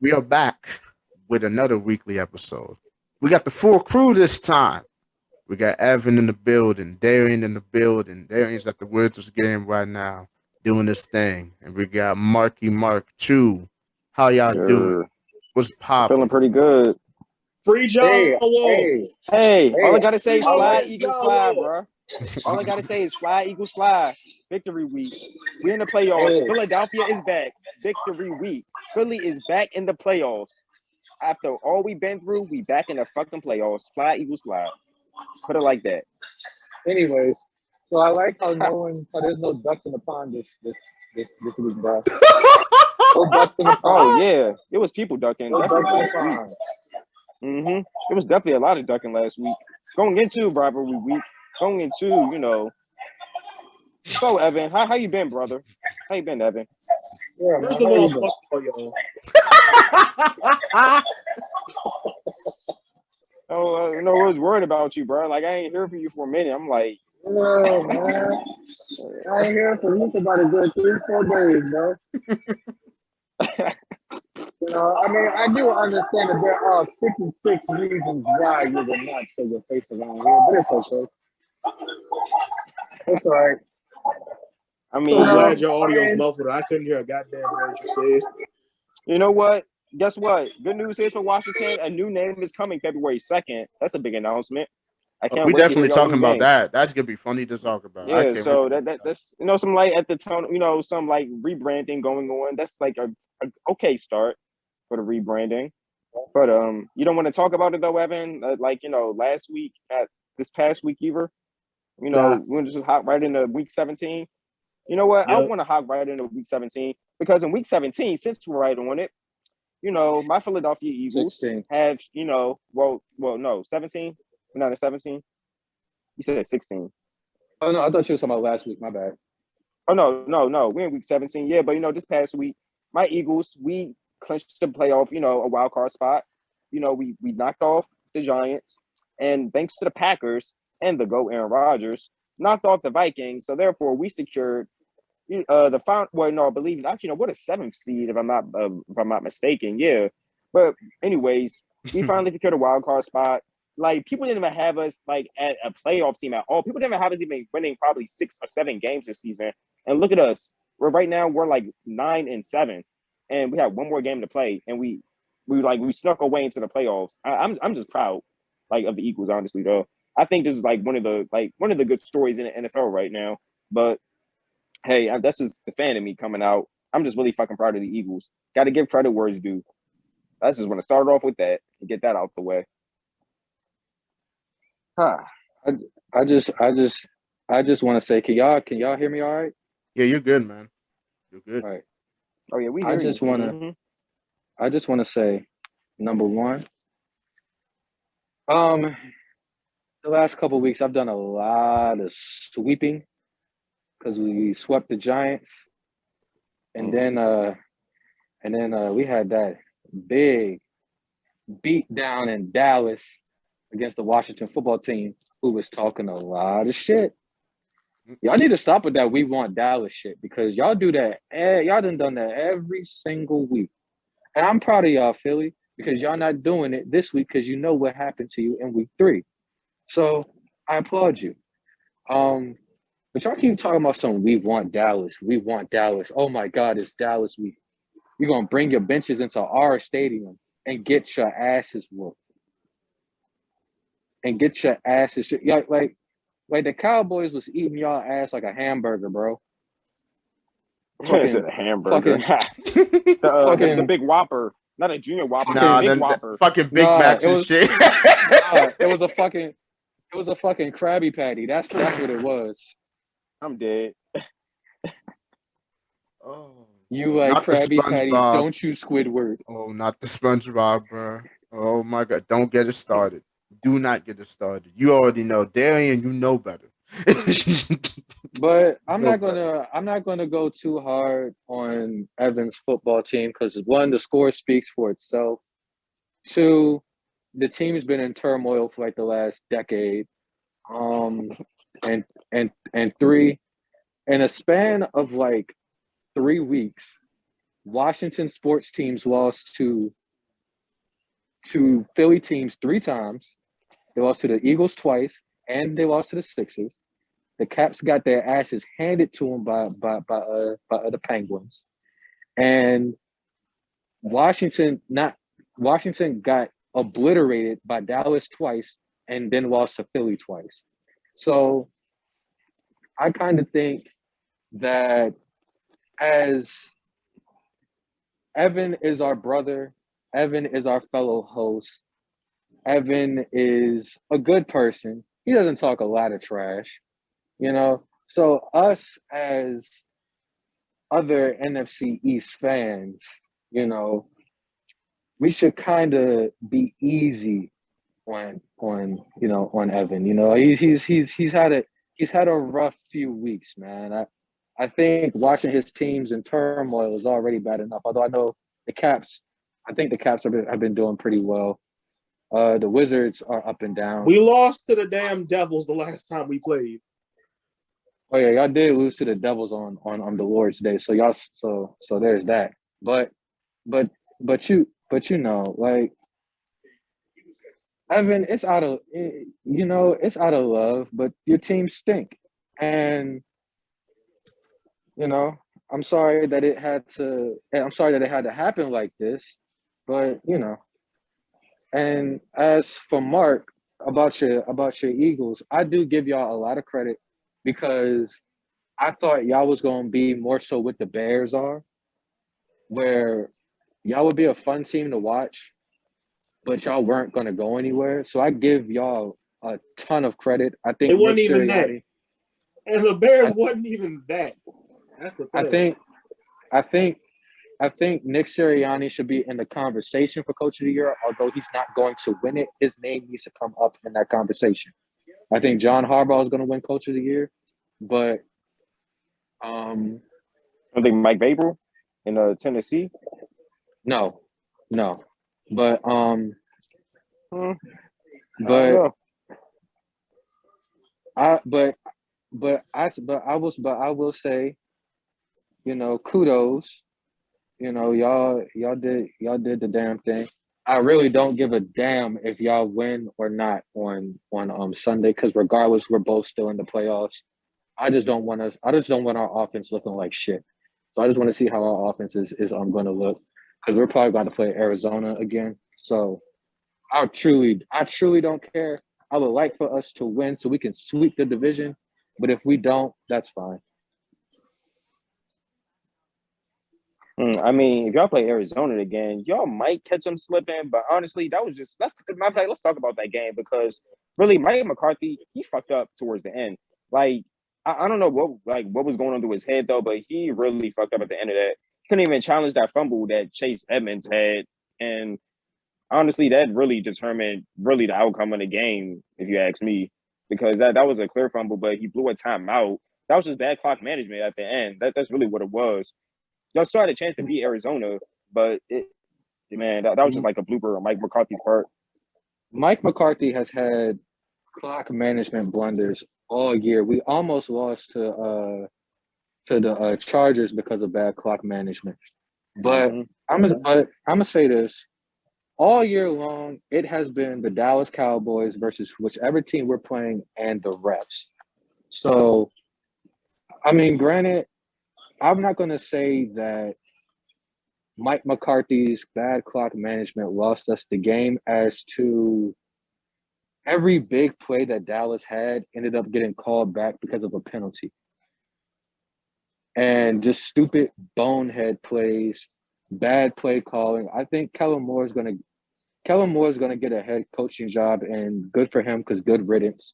We are back with another weekly episode. We got the full crew this time. We got Evan in the building, Darian in the building. Darian's at the Wizards game right now, doing this thing. And we got Marky Mark too. How y'all doing? You're What's feeling popping? pretty good. Free Hey, Jalo. hey, Hey, all I hey, gotta say is I fly, like, Free Eagles fly, Jalo. bro. All I gotta say is fly, Eagles fly. Victory week. We're in the playoffs. hey, Philadelphia is back. Victory week. Philly is back in the playoffs. After all we've been through, we back in the fucking playoffs. Fly, Eagles fly. Put it like that. anyways. So I like how there's no ducks in the pond this week, bro. No ducks in the Oh pond. yeah, it was people ducking No definitely ducks in the last week. pond. It was definitely a lot of ducking last week. Going into rivalry week, going into So Evan, how you been, brother? How you been, Evan? Yeah, man. First of How all, you been? fuck all y'all. Oh, I was worried about you, bro. Like I ain't hear from you for a minute. I'm like, Yeah, man. I ain't here for you for about a good 3-4 days, bro. I mean, I do understand that there are 56 reasons why you would not show your face around here, but it's okay. It's all right. I I'm mean, glad your audio's muffled. I couldn't hear a goddamn word you said. you know what? Guess what? Good news is for Washington. A new name is coming February 2nd. That's a big announcement. I can't We wait to hear definitely y'all talking new about name. that. That's gonna be funny to talk about. I Yeah, can't wait so to hear that. that's some like at the tone, some like rebranding going on. That's like a okay start for the rebranding. But you don't want to talk about it though, Evan. Last week at this past week either. Nah. We want to just hop right into week 17. You know what? I Yep. want to hop right into week 17 because in week 17, since we're right on it, my Philadelphia Eagles 16. have, no, 17. We're not at 17. You said 16. Oh, no, I thought you were talking about last week. My bad. Oh no. We're in week 17. Yeah, but this past week, my Eagles, we clinched the playoff, a wild card spot. We knocked off the Giants, and thanks to the Packers and the GOAT Aaron Rodgers, knocked off the Vikings. So therefore, we secured the final. Well, no, I believe actually, what a seventh seed if I'm not mistaken. Yeah, but anyways, we finally secured a wild card spot. Like people didn't even have us like at a playoff team at all. People didn't even have us even winning probably 6 or 7 games this season. And look at us. We're like 9-7, and we have one more game to play, and we snuck our way into the playoffs. I'm just proud like of the Eagles, honestly though. I think this is like one of the good stories in the NFL right now. But hey, that's just the fan of me coming out. I'm just really fucking proud of the Eagles. Got to give credit where it's due. I just want to start off with that and get that out the way. Huh. I just want to say, can y'all hear me all right? Yeah, you're good, man. You're good. All right. Oh yeah, we hear I you. just want to say, number one, the last couple of weeks I've done a lot of sweeping because we swept the Giants, and then we had that big beat down in Dallas against the Washington football team, who was talking a lot of shit. Y'all need to stop with that "we want Dallas" shit because y'all do that. Y'all done that every single week, and I'm proud of y'all, Philly, because y'all not doing it this week because you know what happened to you in week 3. So I applaud you. But y'all keep talking about some "we want Dallas, we want Dallas." Oh my God, it's Dallas week. You're gonna bring your benches into our stadium and get your asses whooped. And get your asses like the Cowboys was eating y'all ass like a hamburger, bro. I said a hamburger. The big Whopper, not a junior Whopper. Nah, The big then Whopper. fucking Big Macs and shit. It was a fucking Krabby Patty. That's what it was. I'm dead. Oh, You like not the Krabby Patty, SpongeBob. don't you, Squidward? Oh, not the SpongeBob, bro. Oh my God, don't get it started. Do not get it started. You already know, Darian. You know better. But I'm not gonna go too hard on Evan's football team because one, the score speaks for itself. 2, the team's been in turmoil for like the last decade. And 3, in a span of like 3 weeks, Washington sports teams lost to Philly teams 3 times. They lost to the Eagles twice, and they lost to the Sixers. The Caps got their asses handed to them by the Penguins, and Washington got obliterated by Dallas twice, and then lost to Philly twice. So I kind of think that as Evan is our brother, Evan is our fellow host, Evan is a good person. He doesn't talk a lot of trash, you know? So us as other NFC East fans, you know, we should kind of be easy on Evan. You know, he's had a rough few weeks, man. I think watching his teams in turmoil is already bad enough. Although I know the Caps, I think the Caps have been doing pretty well. The Wizards are up and down. We lost to the damn Devils the last time we played. Oh yeah, y'all did lose to the Devils on the Lord's Day. So y'all so there's that. But you know, like Evan, it's out of love, but your team stink. And you know, I'm sorry that it had to happen like this, but you know. And as for Mark, about your Eagles, I do give y'all a lot of credit because I thought y'all was gonna be more so what the Bears are, where y'all would be a fun team to watch, but y'all weren't gonna go anywhere. So I give y'all a ton of credit. I think It wasn't Nick even that. Sirianni, And the Bears wasn't even that. That's the thing. I think Nick Sirianni should be in the conversation for Coach of the Year, although he's not going to win it. His name needs to come up in that conversation. I think John Harbaugh is going to win Coach of the Year, but I think Mike Vrabel in Tennessee. no, but I will say, you know, kudos. You know, y'all did the damn thing. I really don't give a damn if y'all win or not on Sunday, because regardless, we're both still in the playoffs. I just don't want our offense looking like shit. So I just want to see how our offense is going to look, because we're probably going to play Arizona again. So I truly don't care. I would like for us to win so we can sweep the division, but if we don't, that's fine. I mean, if y'all play Arizona again, y'all might catch them slipping. But honestly, let's talk about that game, because really, Mike McCarthy, he fucked up towards the end. Like, I don't know what was going on through his head though, but he really fucked up at the end of that. Couldn't even challenge that fumble that Chase Edmonds had, and honestly, that really determined the outcome of the game, if you ask me, because that was a clear fumble, but he blew a timeout. That was just bad clock management at the end. That's really what it was. Y'all still had a chance to beat Arizona, but that was just like a blooper on Mike McCarthy's part. Mike McCarthy has had clock management blunders all year. We almost lost to the Chargers because of bad clock management. But I'm gonna say this: all year long, it has been the Dallas Cowboys versus whichever team we're playing and the refs. So, I mean, granted, I'm not going to say that Mike McCarthy's bad clock management lost us the game, as to every big play that Dallas had ended up getting called back because of a penalty. And just stupid bonehead plays, bad play calling. I think Kellen Moore is going to get a head coaching job, and good for him, because good riddance.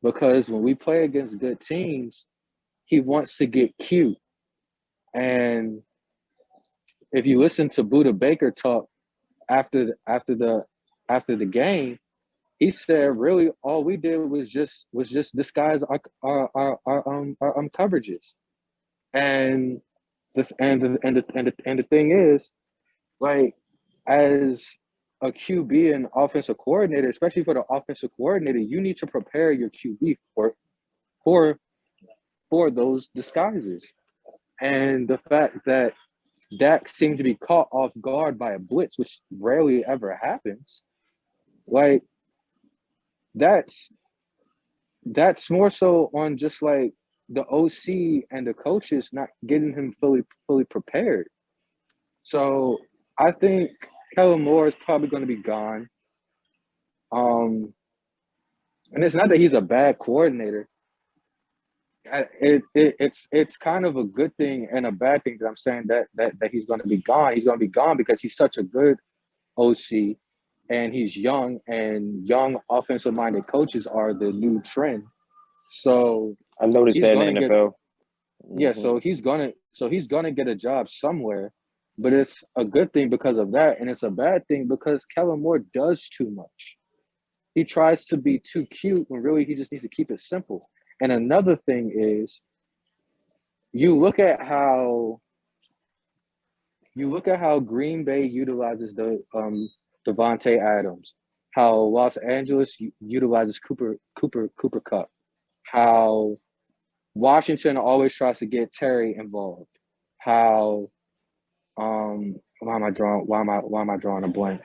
Because when we play against good teams, he wants to get cute. And if you listen to Buda Baker talk after the game, he said really all we did was just disguise our coverages. And the thing is, like, as a QB and offensive coordinator, especially for the offensive coordinator, you need to prepare your QB for those disguises. And the fact that Dak seemed to be caught off guard by a blitz, which rarely ever happens. Like that's more so on just like the OC and the coaches not getting him fully prepared. So I think Kellen Moore is probably going to be gone. And it's not that he's a bad coordinator. It's kind of a good thing and a bad thing that I'm saying that he's going to be gone. He's going to be gone because he's such a good OC, and he's young, and young offensive-minded coaches are the new trend. So I noticed that in the NFL. Yeah, so he's gonna get a job somewhere, but it's a good thing because of that, and it's a bad thing because Kellen Moore does too much. He tries to be too cute when really he just needs to keep it simple. And another thing is, you look at how Green Bay utilizes the Devontae Adams, how Los Angeles utilizes Cooper Kupp, how Washington always tries to get Terry involved, how why am I drawing a blank?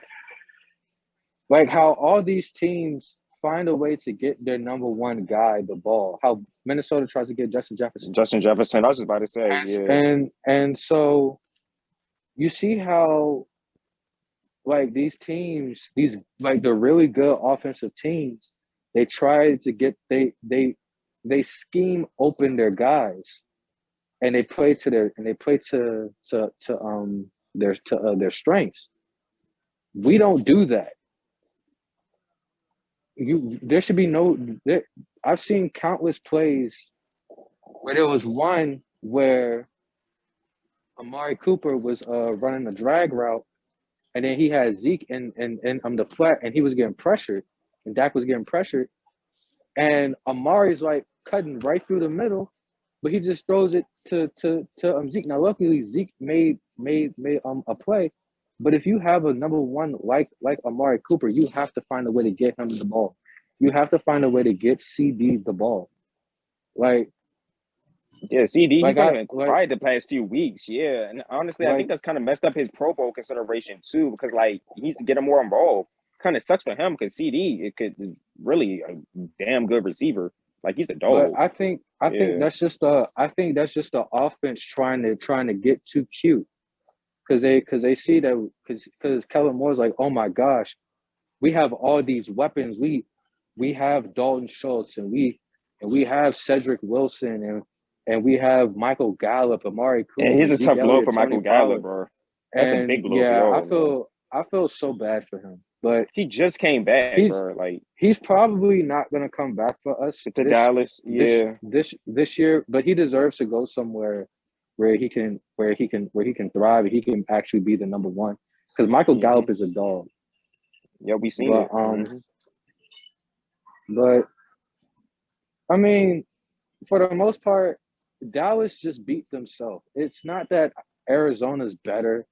Like how all these teams find a way to get their number one guy the ball. How Minnesota tries to get Justin Jefferson. I was just about to say, yeah. And so you see how like these teams, these like the really good offensive teams, they try to get they scheme open their guys, and they play to their strengths. We don't do that. There should be no. I've seen countless plays where there was one where Amari Cooper was running a drag route, and then he had Zeke and the flat, and he was getting pressured, and Dak was getting pressured, and Amari's like cutting right through the middle, but he just throws it to Zeke. Now, luckily Zeke made a play, but if you have a number one like Amari Cooper, you have to find a way to get him the ball. You have to find a way to get CD the ball. Like, yeah, CD, he's been quiet the past few weeks. Yeah, and honestly, I think that's kind of messed up his Pro Bowl consideration too, because like he needs to get him more involved. Kind of sucks for him because CD is really a damn good receiver. Like he's a dog. But I think that's just the offense trying to get too cute, because they see that because Kellen Moore's like, oh my gosh, we have all these weapons. We have Dalton Schultz, and we have Cedric Wilson, and we have Michael Gallup, Amari Cooper. Yeah, he's a tough blow for Michael Gallup, bro. That's a big blow. Yeah, I feel so bad for him. But he just came back, bro. Like he's probably not gonna come back for us to Dallas. Yeah, this year. But he deserves to go somewhere where he can thrive and he can actually be the number one. Because Michael Gallup is a dog. Yeah, we seen it. But I mean, for the most part, Dallas just beat themselves. It's not that Arizona's better.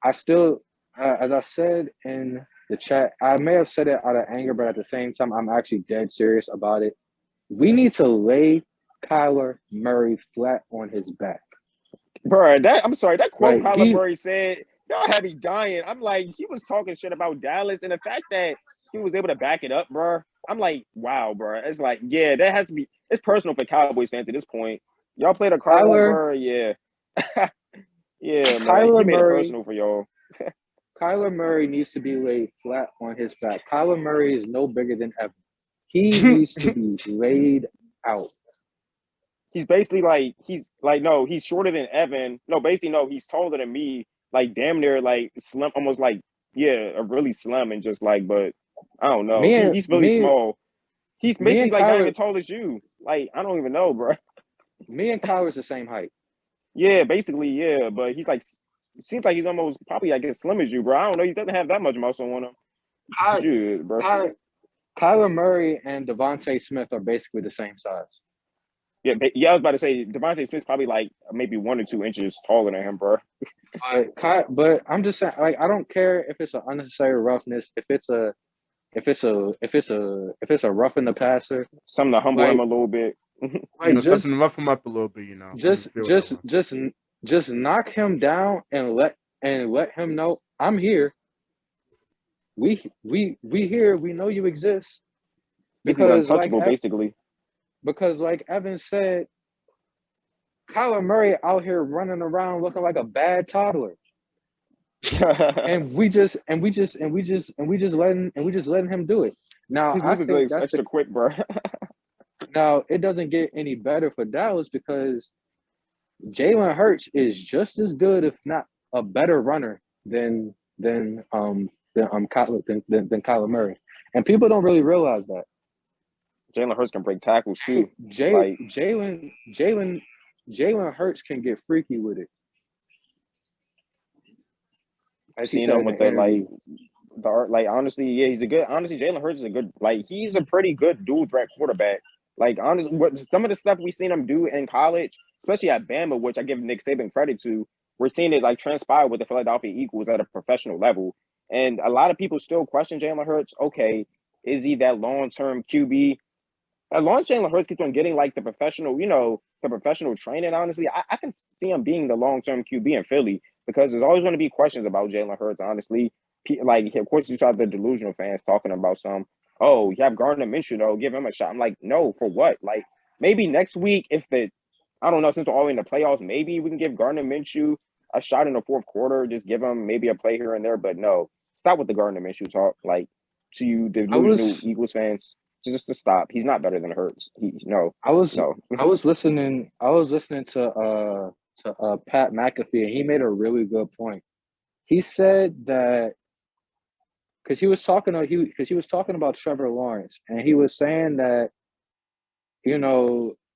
I still, as I said in the chat, I may have said it out of anger, but at the same time, I'm actually dead serious about it. We need to lay Kyler Murray flat on his back. Bro, I'm sorry, that quote Kyler Murray said, y'all had me dying. I'm like, he was talking shit about Dallas, and the fact that he was able to back it up, bro, I'm like, wow, bro. It's like, yeah, that has to be, it's personal for Cowboys fans at this point. Y'all played a card over, yeah. Yeah, man, he made it personal for y'all. Kyler Murray needs to be laid flat on his back. Kyler Murray is no bigger than Evan. He needs to be laid out. He's basically like, no, he's shorter than Evan. No, basically, no, he's taller than me. Like, damn near, like, slim, almost like, yeah, a really slim and just like, but I don't know. He's really small. He's basically like not even tall as you. Like, I don't even know, bro. Me and Kyler's the same height. Yeah, basically, yeah. But he's like, seems like he's almost probably like as slim as you, bro. I don't know. He doesn't have that much muscle on him. Shit, bro. Kyler Murray and Devontae Smith are basically the same size. Yeah, I was about to say Devontae Smith's probably like maybe 1 or 2 inches taller than him, bro. But I'm just saying, like, I don't care if it's an unnecessary roughness, if it's a rough in the passer, something to humble him a little bit. Like, something to rough him up a little bit, you know. just knock him down and let him know I'm here. We here. We know you exist. Because he's Because untouchable, basically. Because like Evan said, Kyler Murray out here running around looking like a bad toddler. And we just letting him do it. Now His I movement think is that's extra quick, bro. now it doesn't get any better for Dallas because Jalen Hurts is just as good, if not a better runner than Kyler Murray. And people don't really realize that. Jalen Hurts can break tackles too. Jalen Hurts can get freaky with it. I've seen him with honestly, yeah, he's a good. Honestly, Jalen Hurts is a good. He's a pretty good dual threat quarterback. Honestly, what some of the stuff we've seen him do in college, especially at Bama, which I give Nick Saban credit to, we're seeing it transpire with the Philadelphia Eagles at a professional level. And a lot of people still question Jalen Hurts. Okay, is he that long-term QB? As long as Jalen Hurts keeps on getting the professional, the professional training, honestly, I can see him being the long-term QB in Philly because there's always going to be questions about Jalen Hurts, honestly. Of course, you saw the delusional fans talking about you have Gardner Minshew, though, give him a shot. I'm like, no, for what? Maybe next week, I don't know, since we're all in the playoffs, maybe we can give Gardner Minshew a shot in the fourth quarter, just give him maybe a play here and there, but no. Stop with the Gardner Minshew talk, to you delusional Eagles fans. Just to stop. He's not better than Hurts. I was listening to Pat McAfee, and he made a really good point. He said that because he was talking about Trevor Lawrence, and he was saying that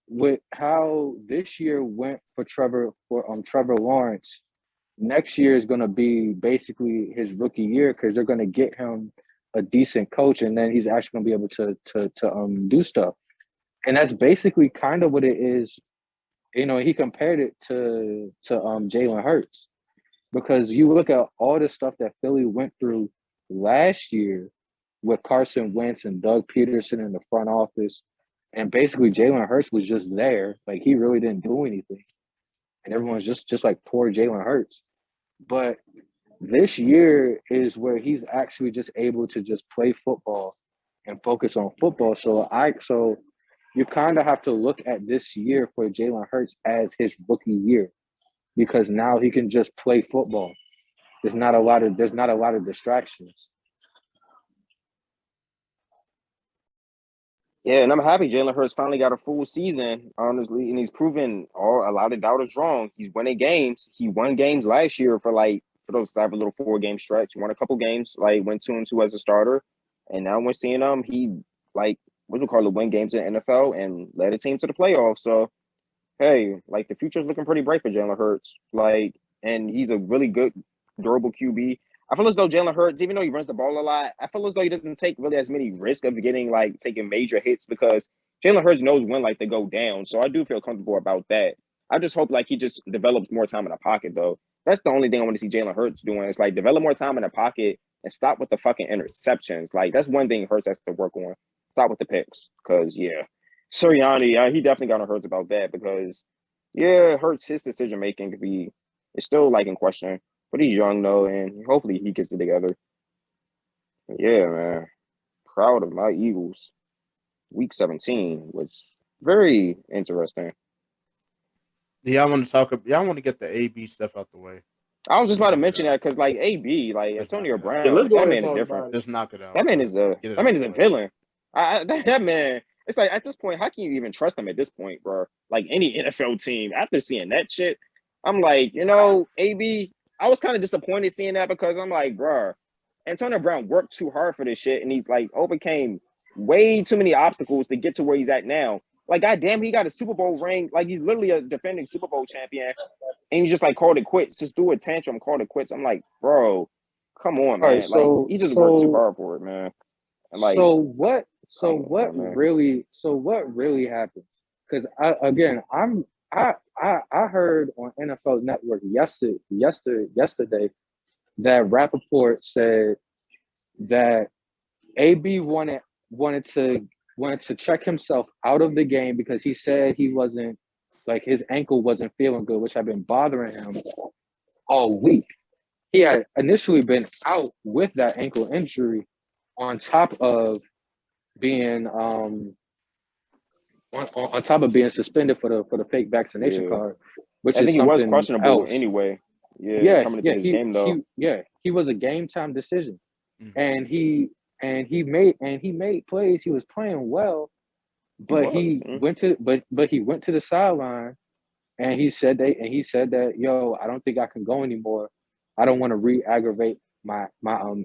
with how this year went for Trevor Lawrence, next year is going to be basically his rookie year because they're going to get him a decent coach, and then he's actually going to be able to do stuff. And that's basically kind of what it is. He compared it to Jalen Hurts because you look at all the stuff that Philly went through last year with Carson Wentz and Doug Peterson in the front office, and basically Jalen Hurts was just there. He really didn't do anything, and everyone's just like poor Jalen Hurts. But this year is where he's actually just able to just play football and focus on football. So you kind of have to look at this year for Jalen Hurts as his rookie year because now he can just play football. There's not a lot of distractions. Yeah, and I'm happy Jalen Hurts finally got a full season, honestly, and he's proven a lot of doubters wrong. He's winning games. He won games last year for those that have a little 4-game stretch. He won a couple games, went 2-2 as a starter, and now we're seeing him. He win games in the NFL and led a team to the playoffs. So, hey, the future's looking pretty bright for Jalen Hurts. And he's a really good, durable QB. I feel as though Jalen Hurts, even though he runs the ball a lot, I feel as though he doesn't take really as many risks of getting taking major hits because Jalen Hurts knows when to go down. So I do feel comfortable about that. I just hope he just develops more time in the pocket though. That's the only thing I want to see Jalen Hurts doing. It's develop more time in the pocket and stop with the fucking interceptions. That's one thing Hurts has to work on. Stop with the picks. Because Sirianni, he definitely got on Hurts about that because Hurts his decision making is still in question. But he's young though, and hopefully he gets it together. Yeah, man. Proud of my Eagles. Week 17 was very interesting. Yeah, I want to get the AB stuff out the way. I was just about to mention that because AB, Antonio Brown, let's go that ahead man and is talk different. about it. Let's knock it out. That man is a villain. That man, it's at this point, how can you even trust him at this point, bro? Any NFL team, after seeing that shit, I'm AB, I was kind of disappointed seeing that because I'm bro, Antonio Brown worked too hard for this shit and he's overcame way too many obstacles to get to where he's at now. Goddamn, he got a Super Bowl ring. He's literally a defending Super Bowl champion. And you just called it quits. Just do a tantrum, called it quits. I'm bro, come on, man. Right, he just worked too hard for it, man. And what really happened? Because I heard on NFL Network yesterday that Rappaport said that AB wanted to check himself out of the game because he said he wasn't like his ankle wasn't feeling good, which had been bothering him all week. He had initially been out with that ankle injury on top of being on top of being suspended for the fake vaccination card, which I is think he was something questionable else. anyway. Yeah, coming into this game though. He was a game time decision, Mhm. and he made plays. He was playing well, but he went to the sideline, and he said that, yo, I don't think I can go anymore. I don't want to re-aggravate my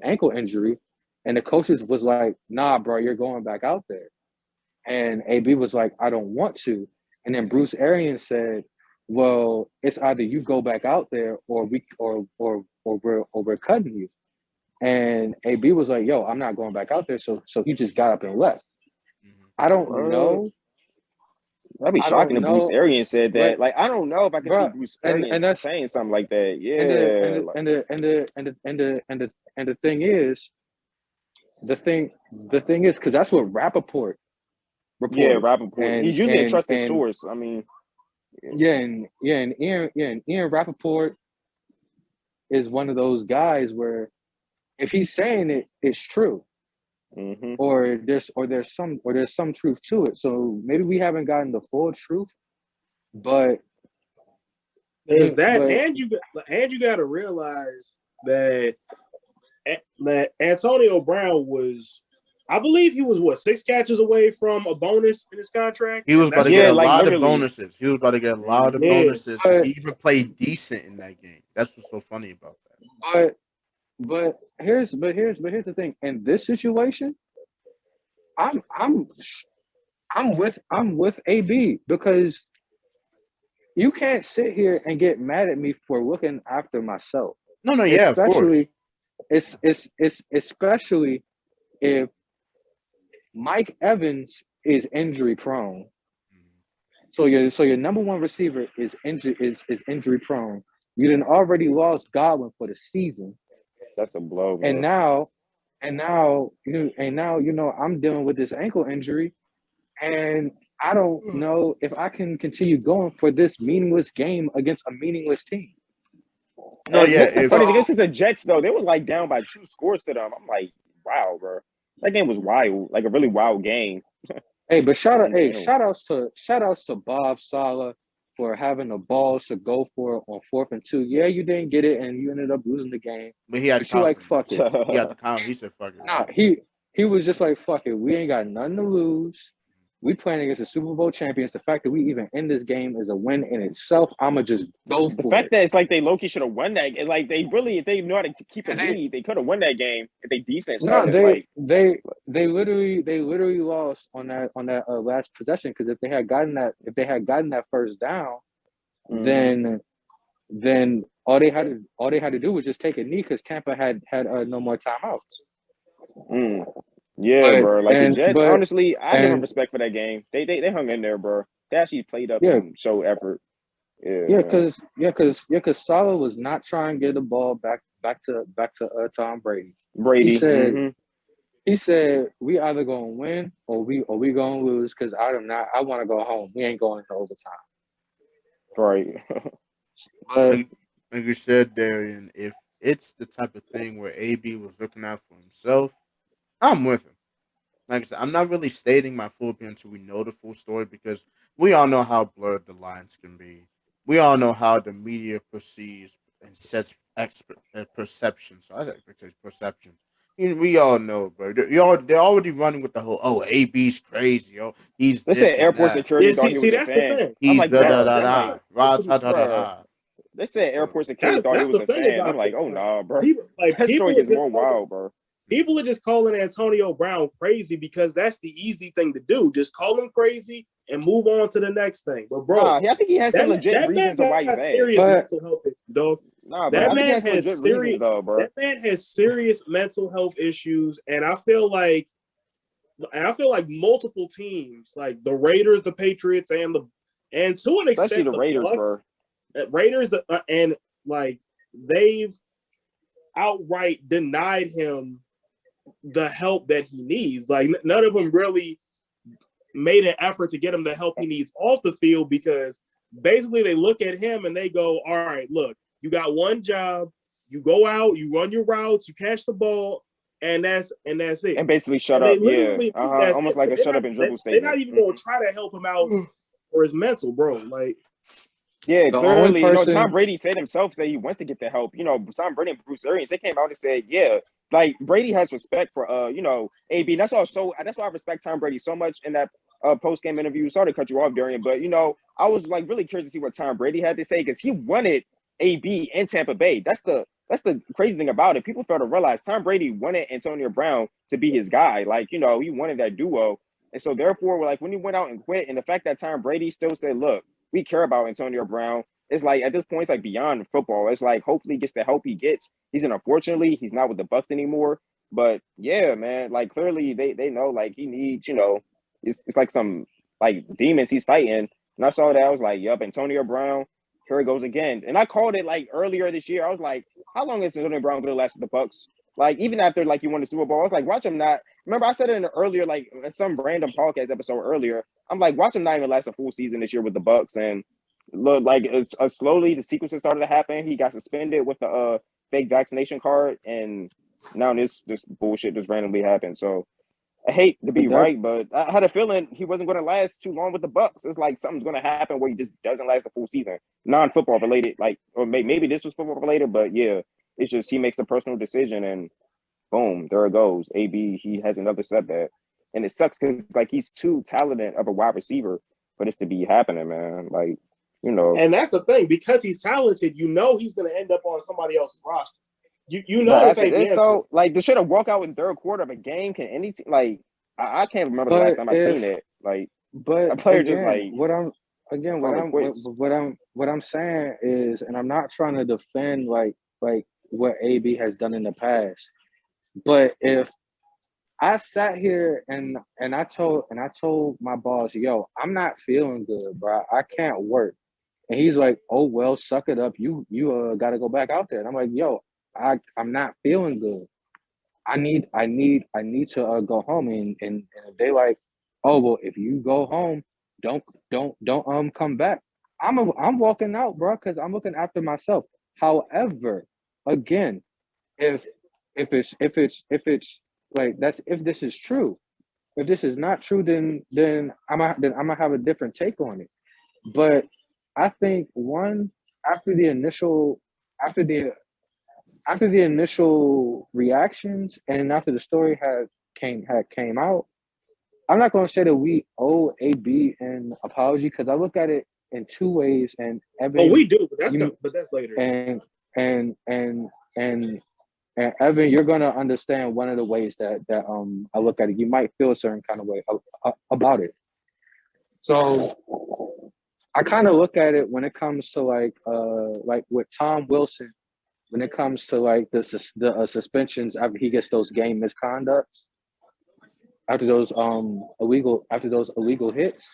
ankle injury. And the coaches was like, nah, bro, you're going back out there. And AB was like, I don't want to. And then Bruce Arians said, well, it's either you go back out there or we're cutting you. And AB was like, yo, I'm not going back out there. So he just got up and left. I don't know. That'd be I shocking don't if Bruce know, Arians said that. but- Like, I don't know if I can see Bruh, Bruce and Arians that's- saying something like that. Yeah. And the thing is, because that's what Rappaport reported. Yeah, Rappaport. And- He's usually a and- trusted and- source. I mean, and Ian Rappaport is one of those guys where if he's saying it, it's true, mhm. or there's some truth to it. So maybe we haven't gotten the full truth, but There's that, but- and you got to realize that Antonio Brown was, I believe he was 6 catches away from a bonus in his contract. He was about to Yeah, get a like, lot of literally. bonuses. He was about to get a lot of Yeah. bonuses. But- He even played decent in that game. That's what's so funny about that. But here's the thing. In this situation, I'm with AB, because you can't sit here and get mad at me for looking after myself. No, yeah, of course. It's especially if Mike Evans is injury prone. So your number one receiver is injury prone. You done already lost Godwin for the season. That's a blow, bro. And now I'm dealing with this ankle injury, and I don't know if I can continue going for this meaningless game against a meaningless team. No, yeah. What's the funny thing, this is the Jets though. They were like down by 2 scores to them. I'm like, wow, bro. That game was wild, like a really wild game. Hey, but shout Damn. outs to Bob Saleh for having the balls to go for it on 4th and 2. Yeah, you didn't get it, and you ended up losing the game. But he had But you like, fuck it. He had the confidence. He said, "Fuck it." Nah, he was just like, fuck it. We ain't got nothing to lose. We playing against the Super Bowl champions. The fact that we even in this game is a win in itself. I'ma just go The for fact it. that it's like they low-key should have won that. And like they really, if they know how to keep a And they- lead, they could have won that game if they defense No, started. they literally lost on that last possession, because if they had gotten that first down, Mhm. then all they had to do was just take a knee, because Tampa had no more timeouts. Yeah, But- bro. Like and- the Jets, but- honestly, I give them and- respect for that game. They hung in there, bro. They actually played up Yeah. and showed effort. Yeah, because Salah was not trying to get the ball back to Tom Brady. Brady. He said- Mhm. He said, "We either gonna win or we gonna lose, because I want to go home. We ain't going into overtime." Right. But Like you said, Darian, if it's the type of thing where AB was looking out for himself, I'm with him. Like I said, I'm not really stating my full opinion until we know the full story, because we all know how blurred the lines can be. We all know how the media perceives and sets perceptions. So I say perceptions. We all know, bro. They're already running with the whole, AB's crazy, he's They this said and airport that. security Yeah, thought he see, was a that's the fan. thing. I'm He's like, da bro, da da I'm da. like, Ra ta ta ta bruh. ta. They said airport security thought he That's was the a thing fan. about I'm like, this, oh like, nah, bro. People, like, That people story are is just more wild, bro. People are just calling Antonio Brown crazy because that's the easy thing to do. Just call him crazy and move on to the next thing. But bro, Nah, I think he has some legit that man reasons of why he's has mad. serious But- mental health issues, dog. Nah, bro. That I think he man has some has legit serious- reasons, though, bro. That man has serious mental health issues, and I feel like multiple teams, like the Raiders, the Patriots, and to an Especially extent the Raiders, Bucks, bro. Raiders, and like they've outright denied him the help that he needs. Like none of them really made an effort to get him the help he needs off the field, because basically they look at him and they go, all right, look, you got one job. You go out, you run your routes, you catch the ball, and that's it. And basically shut and up. Yeah. Almost like a shut up and dribble statement. They're not even going to try to help him out for his mental, bro. Like, yeah, The clearly, only person- Tom Brady said himself that he wants to get the help. Tom Brady and Bruce Arians, they came out and said, yeah, like Brady has respect for AB. That's why I respect Tom Brady so much in that post game interview. Sorry to cut you off, Darian, but I was like really curious to see what Tom Brady had to say because he wanted AB in Tampa Bay. That's the crazy thing about it. People fail to realize Tom Brady wanted Antonio Brown to be his guy. Like, he wanted that duo. And so therefore, like when he went out and quit, and the fact that Tom Brady still said, look, we care about Antonio Brown. It's like at this point, it's like beyond football. It's like hopefully he gets the help he gets. Unfortunately, he's not with the Bucs anymore. But yeah, man, like clearly they know like he needs, it's like some like demons he's fighting. And I saw that, I was like, yup, Antonio Brown, here it goes again. And I called it like earlier this year. I was like, how long is Antonio Brown going to last with the Bucs? Like even after like you won the Super Bowl, I was like, watch him not. Remember, I said it in the earlier, like some random podcast episode earlier. I'm like, watch him not even last a full season this year with the Bucs. And look, like slowly the sequences started to happen. He got suspended with the fake vaccination card, and now this bullshit just randomly happened. So I hate to be right, but I had a feeling he wasn't going to last too long with the Bucs. It's like something's going to happen where he just doesn't last the full season, non-football related, like, or maybe this was football related, but yeah, it's just he makes a personal decision, and boom, there it goes. AB, he has another setback, and it sucks because like he's too talented of a wide receiver for this to be happening, man. Like, and that's the thing, because he's talented, he's going to end up on somebody else's roster. This ain't the though. Like, they should have walked out in third quarter of a game. Can any team, like, I can't remember the last time I seen it. Like, but a player again, just like what I'm saying is, and I'm not trying to defend like what AB has done in the past, but if I sat here and I told my boss, yo, I'm not feeling good, bro. I can't work. And he's like, oh well, suck it up. You got to go back out there. And I'm like, yo, I'm not feeling good. I need to go home. And they like, oh well, if you go home, don't come back. I'm walking out, bro, because I'm looking after myself. However, again, if it's like that's if this is true. If this is not true, then I'm gonna have a different take on it. But I think after the initial reactions and after the story came out, I'm not going to say that we owe AB an apology because I look at it in two ways. And Evan, we do, but that's later. And Evan, you're going to understand one of the ways that I look at it. You might feel a certain kind of way about it. So I kind of look at it when it comes to like with Tom Wilson, when it comes to like the suspensions after he gets those game misconducts, after those illegal hits,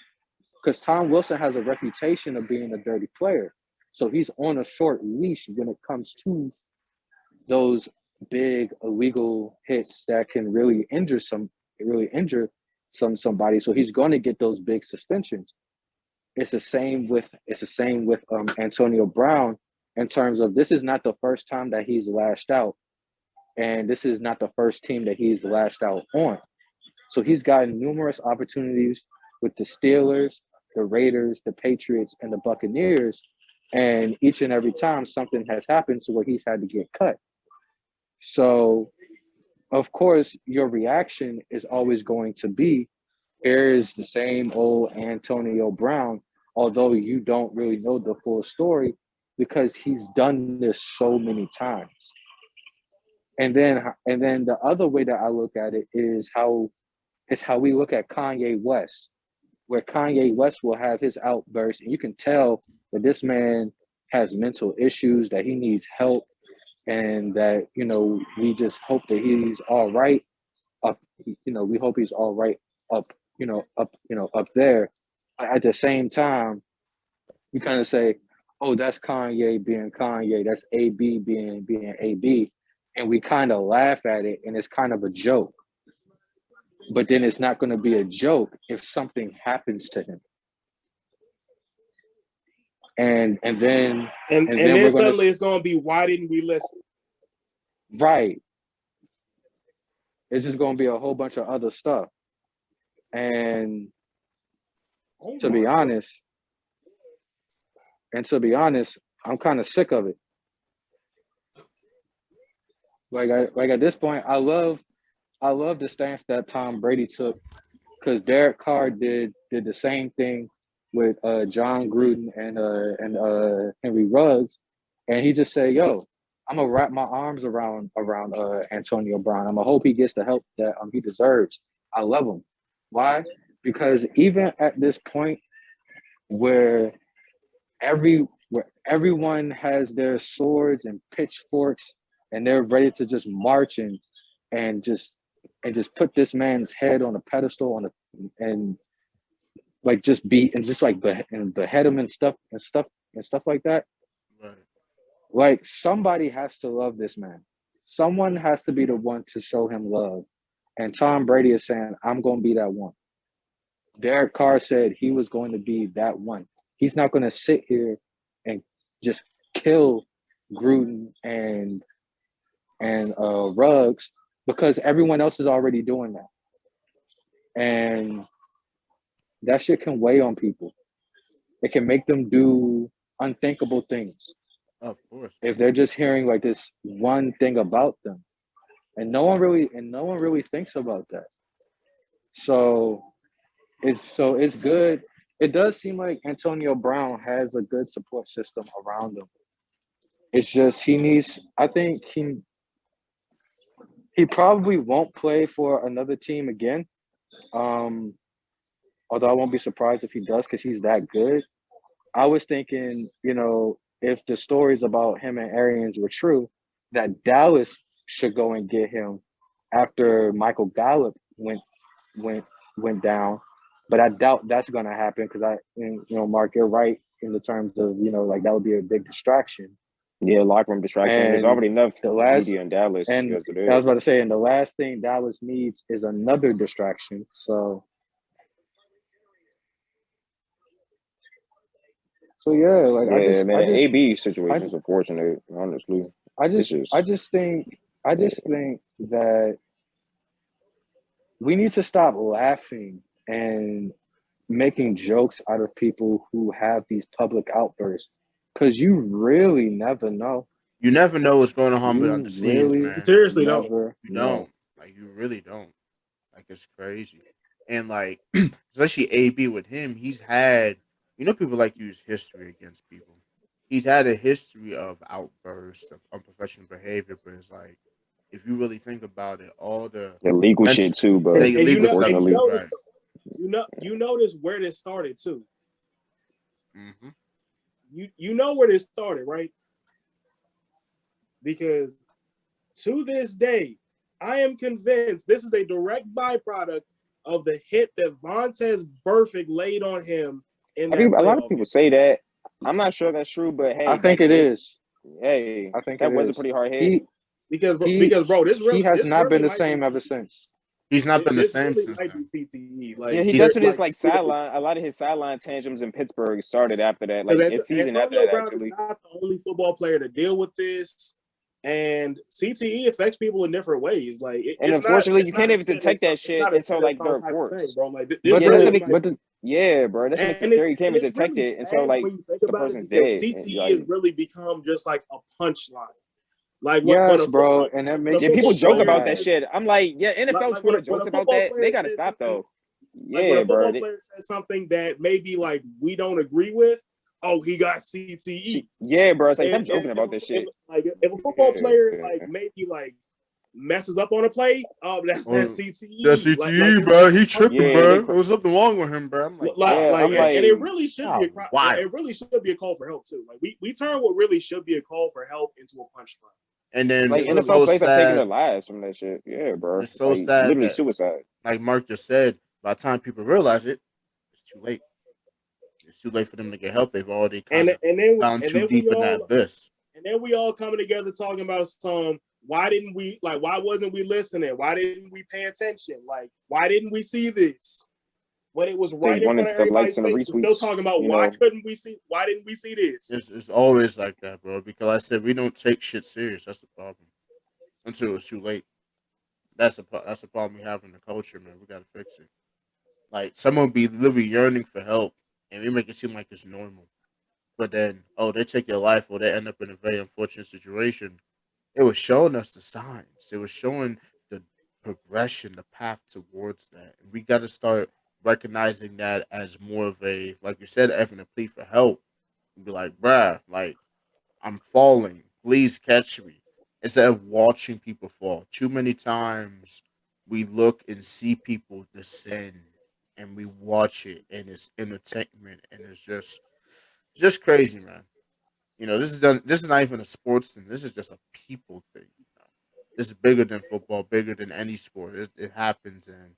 because Tom Wilson has a reputation of being a dirty player, so he's on a short leash when it comes to those big illegal hits that can really injure somebody. So he's going to get those big suspensions. It's the same with Antonio Brown in terms of this is not the first time that he's lashed out, and this is not the first team that he's lashed out on. So he's gotten numerous opportunities with the Steelers, the Raiders, the Patriots, and the Buccaneers, and each and every time something has happened to where he's had to get cut. So, of course, your reaction is always going to be, here's the same old Antonio Brown, although you don't really know the full story because he's done this so many times. And then the other way that I look at it is how we look at Kanye West, where Kanye West will have his outburst, and you can tell that this man has mental issues, that he needs help, and that, we just hope that he's all right we hope he's all right up there. At the same time, we kind of say, oh, that's Kanye being Kanye, that's AB being AB, and we kind of laugh at it, and it's kind of a joke. But then it's not going to be a joke if something happens to him. and then And then then we're suddenly gonna it's gonna be, why didn't we listen? right. It's just gonna be a whole bunch of other stuff. And to be honest, I'm kind of sick of it. Like at this point, I love the stance that Tom Brady took, because Derek Carr did the same thing with John Gruden and Henry Ruggs, and he just said, "Yo, I'm gonna wrap my arms around Antonio Brown. I'm gonna hope he gets the help that he deserves. I love him. Why? Because even at this point where everyone has their swords and pitchforks and they're ready to just march and just put this man's head on a pedestal and like just beat and just like behead him and stuff like that. Right. Like, somebody has to love this man. Someone has to be the one to show him love. And Tom Brady is saying, I'm going to be that one. Derek Carr said he was going to be that one. He's not going to sit here and just kill Gruden and Ruggs, because everyone else is already doing that. And that shit can weigh on people. It can make them do unthinkable things. Of course. If they're just hearing like this one thing about them. And no one really thinks about that. So it's good. It does seem like Antonio Brown has a good support system around him. It's just I think he probably won't play for another team again. Although I won't be surprised if he does, because he's that good. I was thinking, if the stories about him and Arians were true, that Dallas should go and get him after Michael Gallup went down. But I doubt that's going to happen, because Mark, you're right in the terms of, like, that would be a big distraction. Yeah, locker room distraction. And there's already enough the last- media in Dallas. And as it is. I was about to say, and the last thing Dallas needs is another distraction. So yeah, like yeah, man, I just AB situation is unfortunate, honestly. I just think that we need to stop laughing and making jokes out of people who have these public outbursts, because you really never know. You never know what's going on You behind the scenes, really man. Seriously, don't. never You know. don't. Like, you really don't. Like, it's crazy. And, like, especially AB with him, he's had, people like to use history against people. He's had a history of outbursts, of unprofessional behavior, but it's like, if you really think about it, all the Illegal shit too, but And And unfortunately, you notice where this started too. Mm-hmm. You know where this started, right? Because to this day, I am convinced this is a direct byproduct of the hit that Vontaze Burfict laid on him in that a lot of playoff people game. say that. I'm not sure that's true, but hey, I think it is. Hey, I think that it was a is. pretty hard hit. Because bro, this really he has this not really been the might same be ever CTE. since. He's not been the This same really since might then. be CTE. Like, Yeah, he this, does this like serious. sideline. A lot of his sideline tantrums in Pittsburgh started after that. Like Because it's season after Antonio that, Brown actually. is not the only football player to deal with this, and CTE affects people in different ways. Like, And unfortunately, you can't even detect that shit until like third fourths. bro. Like, this Yeah, really, yeah, bro, that makes it scary. You can't even detect really it until sad like when you think the about person's it, because dead. CTE has really become just like a punchline. Like, Yes, bro, and that makes Yeah, me people so joke about mad. that shit. I'm like, yeah, NFL Twitter jokes about that. They gotta stop though. Like, when Yeah, a football bro. player says something that maybe like we don't agree with, oh, he got CTE. Yeah, bro. It's like, stop joking about this shit. Like, if a football player like maybe like messes up on a play, that's CTE. That's CTE, bro. He tripping, bro. There's something wrong with him, bro. I'm like, and it really should be wild. it really should be a call for help too. Like, we turn what really should be a call for help into a punchline. And then like it's NFL so players have taken their sad. lives from that shit. Yeah, bro. It's so like, sad. Literally that, suicide. like Mark just said, by the time people realize it, it's too late. It's too late for them to get help. They've already kind of gone too deep in that abyss. And then we all coming together talking about why wasn't we listening? Why didn't we pay attention? Like, why didn't we see this? when it was right in wanted front of the everybody's likes and the face, and still retweets, talking about you why know. didn't we see this? It's always like that, bro. Because I said we don't take shit serious. That's the problem. Until it's too late. That's the problem we have in the culture, man. We gotta fix it. Like someone be literally yearning for help, and we make it seem like it's normal. But then, oh, they take your life, or they end up in a very unfortunate situation. It was showing us the signs. It was showing the progression, the path towards that. And we got to start recognizing that as more of a, like you said, Evan, a plea for help. And be like, bruh, like I'm falling. Please catch me. Instead of watching people fall. Too many times we look and see people descend and we watch it and it's entertainment and it's just crazy, man. This is not even a sports thing. This is just a people thing. This is bigger than football, bigger than any sport. It happens, and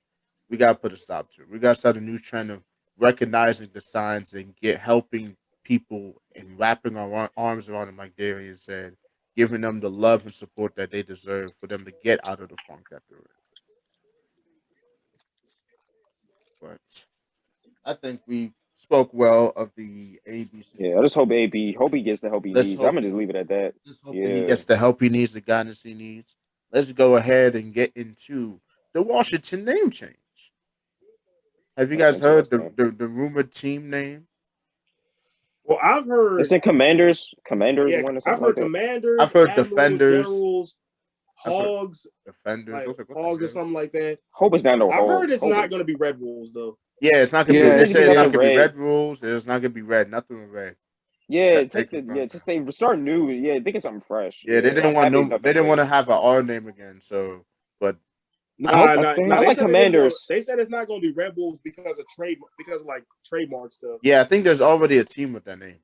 we gotta put a stop to it. We gotta start a new trend of recognizing the signs and get helping people and wrapping our arms around them, like Darian said, giving them the love and support that they deserve for them to get out of the funk that they're in. But I think we spoke well of the ABC. Yeah, I just hope he gets the help he Let's needs. hope I'm gonna just leave it at that. Let's hope that he Yeah. gets the help he needs, the guidance he needs. Let's go ahead and get into the Washington name change. Have you That's guys heard interesting. the rumored team name? Well, I've heard, Isn't Commanders yeah, one or I've something heard like that? Commanders, I've heard Admirals, Defenders. Generals, I've heard Hogs, Defenders. like I was like, what the Hogs or hell? something like that. Hope it's not no I've Hogs. heard it's Hope not it- going to be Red Wolves though. Yeah, it's not gonna Yeah, be. They say it's yeah. not gonna be Red. Red Rules. It's not gonna be red. Nothing with red. Yeah, They just confirmed say start new. Yeah, think of something fresh. Yeah, they didn't I'm want happy no. it's nothing They didn't new. want to have an R name again. So, but Nah, I hope. I nah, think nah. I They like said Commanders. They said it's not going to be Red Wolves because of trademark stuff. Yeah, I think there's already a team with that name.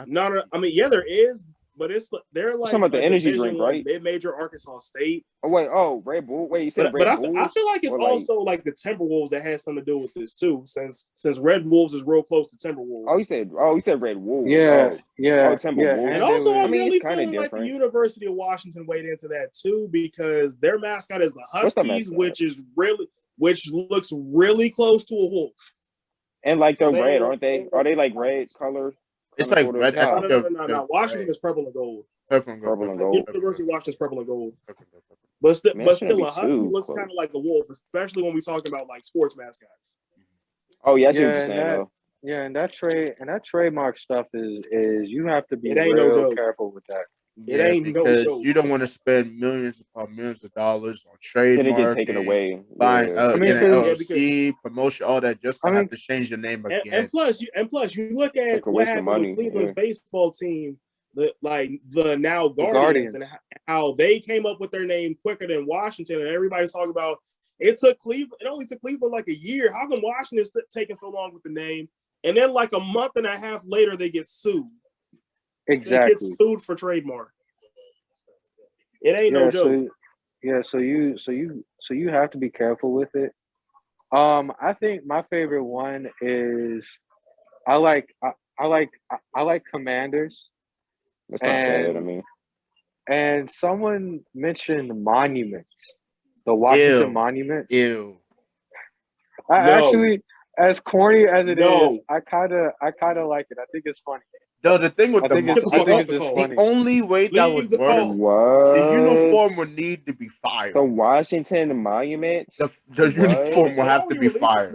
No. I mean, yeah, there is, but they're like talking about the a energy Division drink, One right? mid-major Arkansas State. Oh, Red Bull. Wait, you said But Red I Bulls? feel like it's Or, like- also like the Timberwolves that has something to do with this too, since Red Wolves is real close to Timberwolves. Oh, he said Red Wolves. Yeah, Oh, yeah, Timberwolves. And also, I I'm mean, really it's kinda feeling like the different. University of Washington weighed into that too, because their mascot is the What's the Huskies, mascot? which looks really close to a wolf. And like they're So they red, don't- aren't they? Are they like red color? It's Kinda, like sorta? red. I No, think no. Washington red. is purple and gold. Purple and Purple gold. and gold. University of Washington is purple and gold. Purple. But still, Man, shouldn't be a husky too looks close. kind of like a wolf, especially when we talking about like sports mascots. Oh yeah, I see what Yeah, you're and saying though. yeah, and that trademark stuff is you have to be It ain't no real joke. careful with that. It ain't no because joke. you don't want to spend millions upon millions of dollars on Did it get trademark, taken away? buying, Yeah. I mean, getting 'cause- LLC, promotion, all that, just to I have mean- to change your name again. And plus, you look at Took a what waste of happened money, with Cleveland's yeah. baseball team, the now The Guardians, and how they came up with their name quicker than Washington, and everybody's talking about it only took Cleveland like a year. How come Washington's taking so long with the name? And then like a month and a half later, they get sued. They get Exactly. sued for trademark. It ain't no joke. So you have to be careful with it. I think my favorite one is I like Commanders. That's not bad. I mean, And someone mentioned monuments, the Washington Ew. monuments. Ew. I No. actually, as corny as it is, No. I kind of like it. I think it's funny. Though the thing with I the think Get it's, the I fuck think off it's the just call. funny. the only way that Leave would the work, call. what? the uniform would need to be fired. The Washington monuments. The uniform will have to be fired.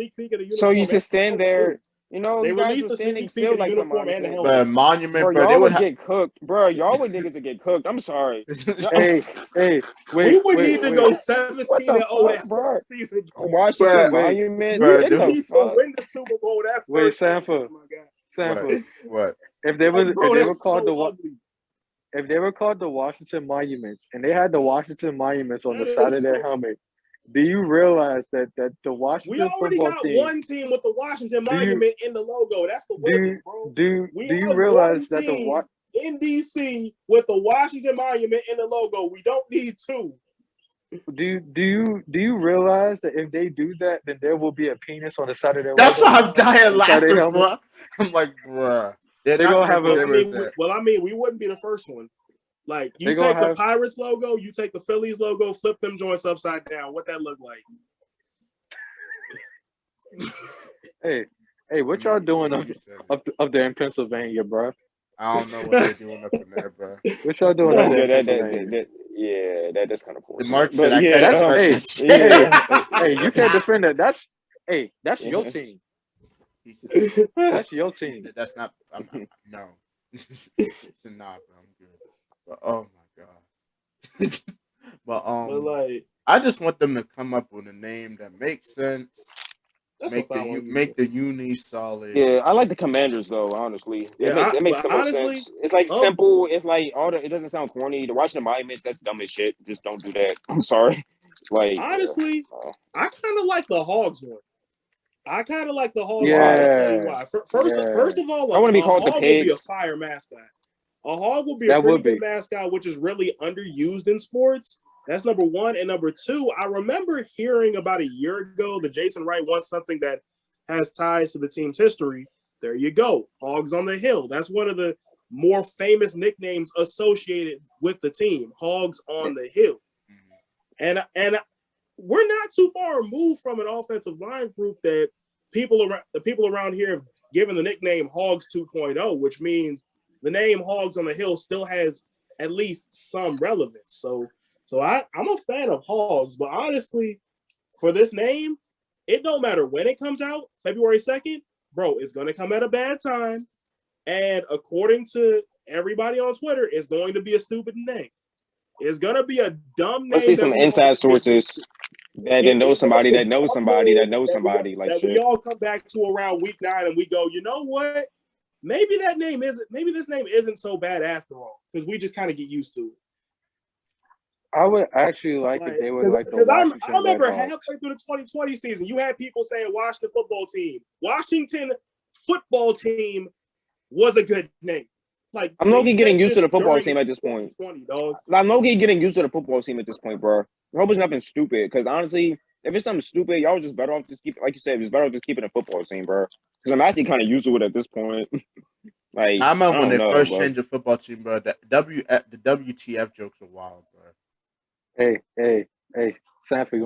So you should stand there. You know, They you guys released were a standing sneak peek still of the like the uniform and the monument. helmet. But monument, Bro, bro, y'all they would would get cooked. Bro, y'all would niggas would get cooked. I'm sorry. Hey, We wait, would wait, need to wait. go What 17 the and 0 fuck, that bro? first season. Washington Wait, Monument. bro, We Get the need to fuck. win the Super Bowl that Wait, first season. Sanford. Oh my God. Sanford. what? If they Like, bro, were that's called so the ugly. if they were called the Washington Monuments and they had the Washington Monuments on That the side is of their so- helmet, do you realize that the We Washington already football got team one team with the Washington Do you- Monument in the logo. That's the Wizards, bro. do We you have realize one that the team in DC with the Washington Monument in the logo? We don't need two. do you realize that if they do that, then there will be a penis on the side of their That's logo? why I'm dying Inside their laughing, helmet? bro. I'm like, bruh. They're They not gonna have making a- it with that. I mean, we wouldn't be the first one. Like, you They gonna take the have- Pirates logo, you take the Phillies logo, flip them joints upside down. What that look like? Hey, what y'all doing up there in Pennsylvania, bro? I don't know what they're doing up in there, bro. What y'all doing up there in Pennsylvania? That's kind of cool. The Mark said, But I yeah, can't that's- respect hey, this. Hey, you can't defend that. That's your team. He said, That's your team. that's not. No. It's not, bro. I'm good. But oh my god. But But like, I just want them to come up with a name that makes sense. that's Make what I want. make the uni solid. yeah, I like the Commanders though. Honestly, it makes but the most honestly, sense. It's like simple. It's like it doesn't sound corny. The Washington Monuments, that's dumb as shit. Just don't do that. I'm sorry. Like honestly, I kind of like the Hogs one. I kind of like the Hogs Yeah. one. I'll tell you why. First of all, I wanna be a called the hog will be a Pigs. fire mascot. A hog will be That a pretty would be. good mascot, which is really underused in sports. That's number one. And number two, I remember hearing about a year ago that Jason Wright wants something that has ties to the team's history. There you go. Hogs on the Hill. That's one of the more famous nicknames associated with the team. Hogs on the Hill. And we're not too far removed from an offensive line group that the people around here have given the nickname Hogs 2.0, which means the name Hogs on the Hill still has at least some relevance. So I'm a fan of Hogs, but honestly, for this name, it don't matter when it comes out, February 2nd, bro, it's going to come at a bad time. And according to everybody on Twitter, it's going to be a stupid name. It's going to be a dumb name. Must be some inside sources that know somebody that knows somebody that knows somebody. Like that we all come back to around week 9 and we go, you know what? Maybe this name isn't so bad after all, because we just kind of get used to it. I would actually like if they would like the because I Washington remember Red Hawks. halfway through the 2020 season, you had people saying Washington football team was a good name. Like I'm low-key getting used to the football during team at this point. 2020, dog. I'm low-key getting used to the football team at this point, bro. I hope it's nothing stupid, because honestly, if it's something stupid, y'all just better off just keep, like you said, it's better off just keeping a football team, bro. Because I'm actually kind of used to it at this point. Like I remember when they first bro. changed the football team, bro. The WTF jokes are wild, bro. Hey, Sanford, you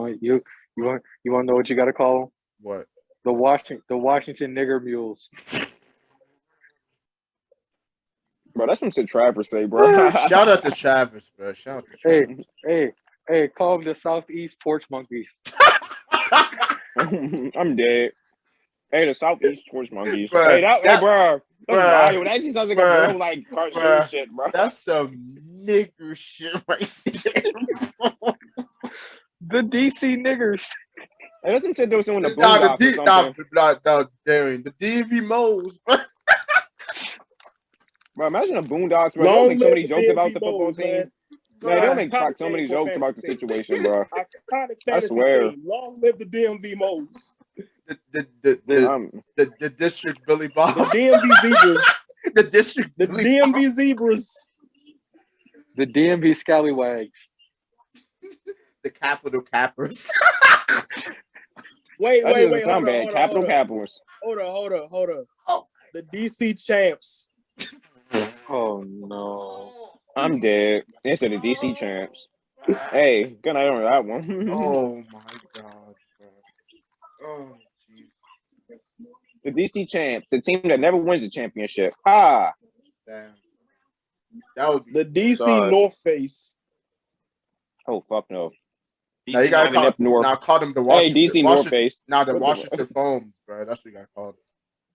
want to know what you got to call them? What? The Washington nigger mules. Bro, that's some shit Travis say, bro. Shout out to Travis, bro. Shout out to Travis. Hey, call them the Southeast porch monkeys. I'm dead. Hey, the Southeast Torch Monkeys. Bruh, Hey, bro. bruh, That actually sounds like bruh, a real, like, cartoon bruh. shit, bro. That's some nigger shit right there. The DC niggers. Hey, that's some shit they was doing the Nah, Boondocks or something. the DV moles, bro. Bro, imagine the Boondocks, bro. They don't make so many jokes about the football team. Man, they don't make so many jokes about the situation, bro. Iconic I fantasy swear. team. Long live the DMV moles. The district Billy Bob. The DMV Zebras. The district The Billy DMV Bob. Zebras. The DMV Scallywags. The Capital Cappers. Wait. Hold on. Capital Cappers. Hold on. Oh. The DC Champs. Oh no. I'm dead. They said the DC Champs. Hey, good night on that one. Oh my god, bro. Oh jeez. The DC Champs, the team that never wins a championship. Ah. Damn. That would be The DC Sorry. North Face. Oh fuck no. now you gotta call up north. now call them the Hey, Washington. DC North Face. Now the What the- Washington Foams, bro. That's what you gotta call them.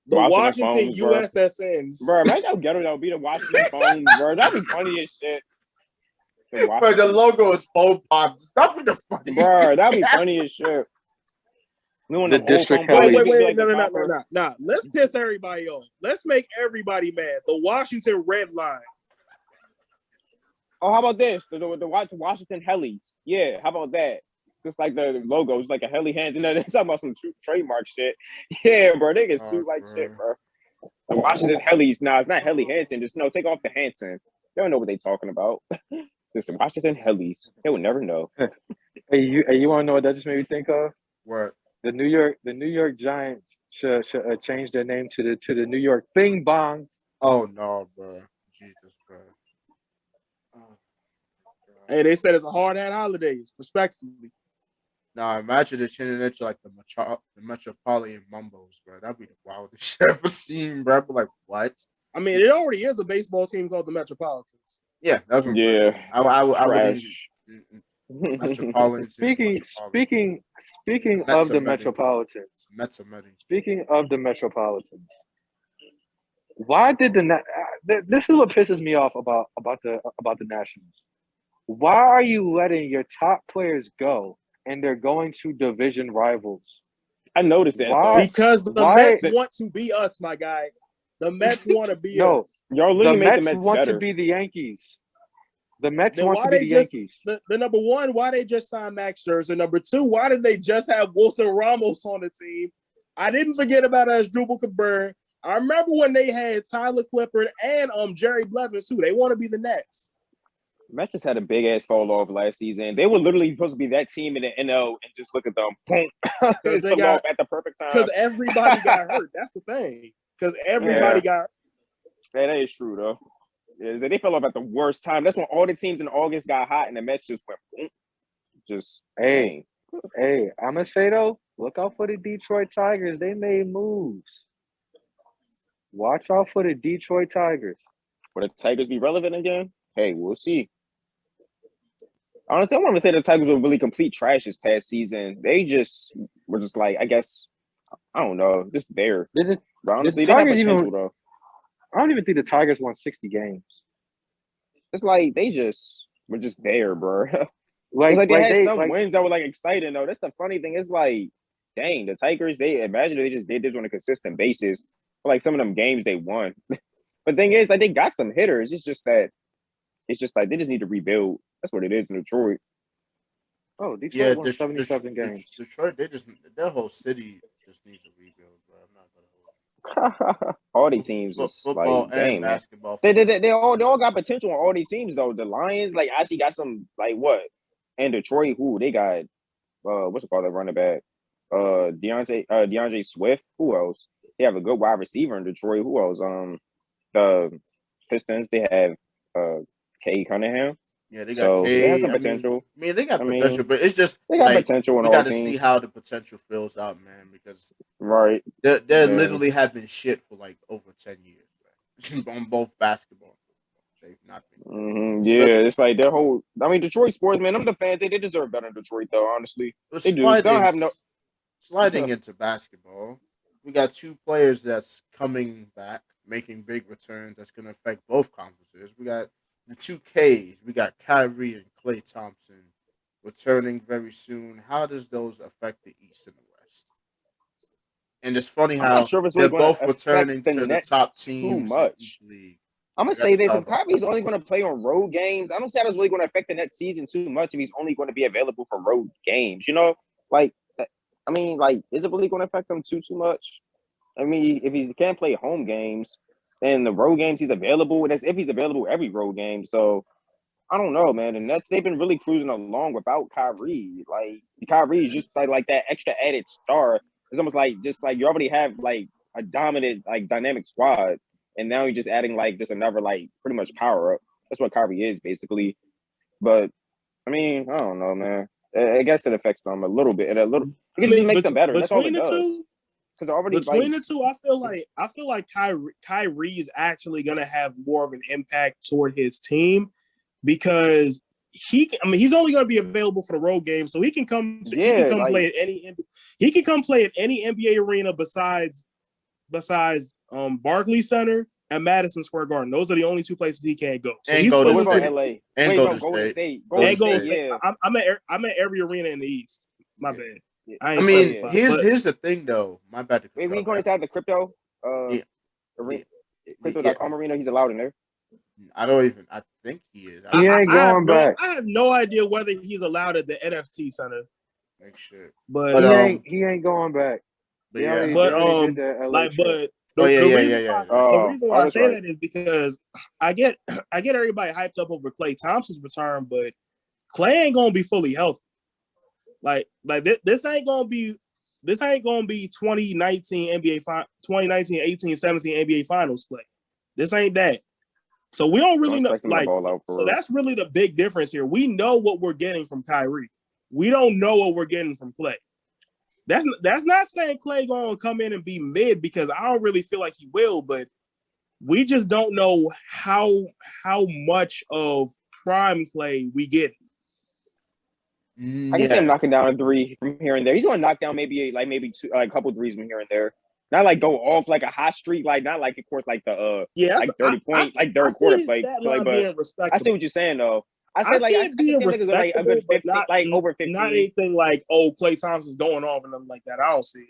The Washington Washington Foams, bro. USSNs. Bro, imagine how ghetto that would be the Washington Foams, bro. That'd be funny as shit. Bro, the logo is foam pop. Stop with the funny. Bro, that'd be funny as shit. The district Wait. No. Let's piss everybody off. Let's make everybody mad. The Washington Red Line. Oh, how about this? The Washington Hellies. Yeah, how about that? Just like the logo, it's like a heli hands. And they're talking about some trademark shit. Yeah, bro, they get sued like shit, bro. The Washington Hellies. Nah, it's not Helly Hansen. Just no, take off the Hansen. They don't know what they talking about. It's the Washington Hellies. They would never know. Hey, you want to know what that just made me think of? What? The New York Giants should change their name to the New York Bing Bongs. Oh no, bro. Jesus, bro. Oh, Hey, they said it's a hard hat holidays, respectfully. Now imagine it turning into like the Metropolitan Mumbos, bro. That'd be the wildest shit I've ever seen, bro. I'd be like, what? I mean, it already is a baseball team called the Metropolitans. Yeah, that's what. Yeah. I would Trash. Metropolitan. Speaking Mets of the are better. Metropolitans. Mets are better. Speaking of the Metropolitans, why did this is what pisses me off about the Nationals. Why are you letting your top players go and they're going to division rivals? I noticed that. Why? Because the Why- Mets want to be us, my guy. The Mets want to be No. us. Y'all The literally make Mets the Mets want better. to be the Yankees. The Mets Then want why to be they the just Yankees. the number one? Why they just signed Max Scherzer? Number two, why did they just have Wilson Ramos on the team? I didn't forget about Asdrubal Cabrera. I remember when they had Tyler Clippard and Jerry Blevins too. They want to be the Nets. Mets just had a big ass fall off last season. They were literally supposed to be that team in the NL, and just look at them, boom, they they fell got- off at the perfect time. Because everybody got hurt. That's the thing. Because everybody got. Yeah, that is true though. Yeah, they fell off at the worst time. That's when all the teams in August got hot, and the Mets just went, boom. Just Hey, I'm gonna say though, look out for the Detroit Tigers. They made moves. Watch out for the Detroit Tigers. will the Tigers be relevant again? Hey, we'll see. Honestly, I want to say the Tigers were really complete trash this past season. They just were just like, I guess, I don't know, just there. Did But honestly, the they have Tigers potential even- though. I don't even think the Tigers won 60 games. It's like they just were just there, bro. Like, It's like they had they some like, wins that were like exciting though. That's the funny thing. It's like, dang, the Tigers. They imagine if they just did this on a consistent basis. For like some of them games they won. But thing is, like they got some hitters. It's just like they just need to rebuild. That's what it is in Detroit. oh, Detroit Yeah, won 77 games. Detroit, their whole city just needs a rebuild, bro. I'm not gonna All these teams, is football like, and dang, man. basketball. They all got potential on all these teams though. The Lions like actually got some like what? And Detroit, who they got? What's it called? The running back, DeAndre Swift. Who else? They have a good wide receiver in Detroit. Who else? The Pistons. They have Kay Cunningham. Yeah, they got So K. they have some I mean- potential. I mean, they got I mean, potential, but it's just They got like potential in we all got to teams. see how the potential fills out, man. Because Right. they Yeah. literally have been shit for like over 10 years, bro. On both basketball. They've not been. Yeah, it's like their whole. I mean, Detroit sports, man. Them the fans. They deserve better in Detroit, though. Honestly, But they do. They don't have no. sliding into basketball. We got two players that's coming back, making big returns. That's going to affect both conferences. We got the two Ks. We got Kyrie and Klay Thompson returning very soon. How does those affect the East and the West? And it's funny I'm how not sure if it's they're really gonna both returning affect the to the Nets top too teams in much. each league. I'm gonna We got say to this: talk if about Kyrie's only going to play on road games, I don't see how that's really going to affect the next season too much. If he's only going to be available for road games, you know, like, I mean, like, is it really going to affect him too much? I mean, if he can't play home games, then the road games he's available. That's if he's available every road game. So I don't know, man. The Nets, they've been really cruising along without Kyrie. Like Kyrie is just like that extra added star. It's almost like just like you already have like a dominant, like dynamic squad, and now you're just adding like just another like pretty much power up. That's what Kyrie is basically. But I mean, I don't know, man. I guess it affects them a little bit. It just makes them better. That's all it Between the does. two, Because already between like, the two, I feel like Kyrie is actually gonna have more of an impact toward his team because he's only gonna be available for the road game, so he can come play at any NBA arena besides Barclays Center and Madison Square Garden. Those are the only two places he can't go. So And he's go to still what about State. LA? And Wait, go no, to Golden State. State. Golden and Golden go. State, yeah. I'm at every arena in the East. My Yeah. bad. I ain't mean, specified, here's the thing though. My bad. Wait, we going to have the crypto Yeah. arena, Yeah. crypto.com arena. He's allowed in there. I think he is. He ain't going back. I have no idea whether he's allowed at the NFC Center, Make sure. but He ain't going back. But Yeah, yeah. they- but they did the LA like trip. but Oh, yeah, the yeah, reason yeah, why, yeah. the reason why I that's say right. that is because I get everybody hyped up over Klay Thompson's return, but Klay ain't gonna be fully healthy. Like this ain't gonna be 2019 NBA 2019, 18, 17 NBA Finals Klay. This ain't that. So we don't really know. Expect him to Like, ball out for so real. that's really the big difference here. We know what we're getting from Kyrie. we don't know what we're getting from Klay. That's not saying Klay gonna come in and be mid, because I don't really feel like he will, but we just don't know how much of prime Klay we get. I can see him knocking down a three from here and there. He's gonna knock down maybe two, like a couple threes from here and there. Not like go off like a hot streak, like not like of course like the like 30 points, like third quarter play. Like, but I see what you're saying though. I see it being respectable, like a good 50, not, like over 15. Not anything like, oh, Klay Thompson's going off and nothing like that. I don't see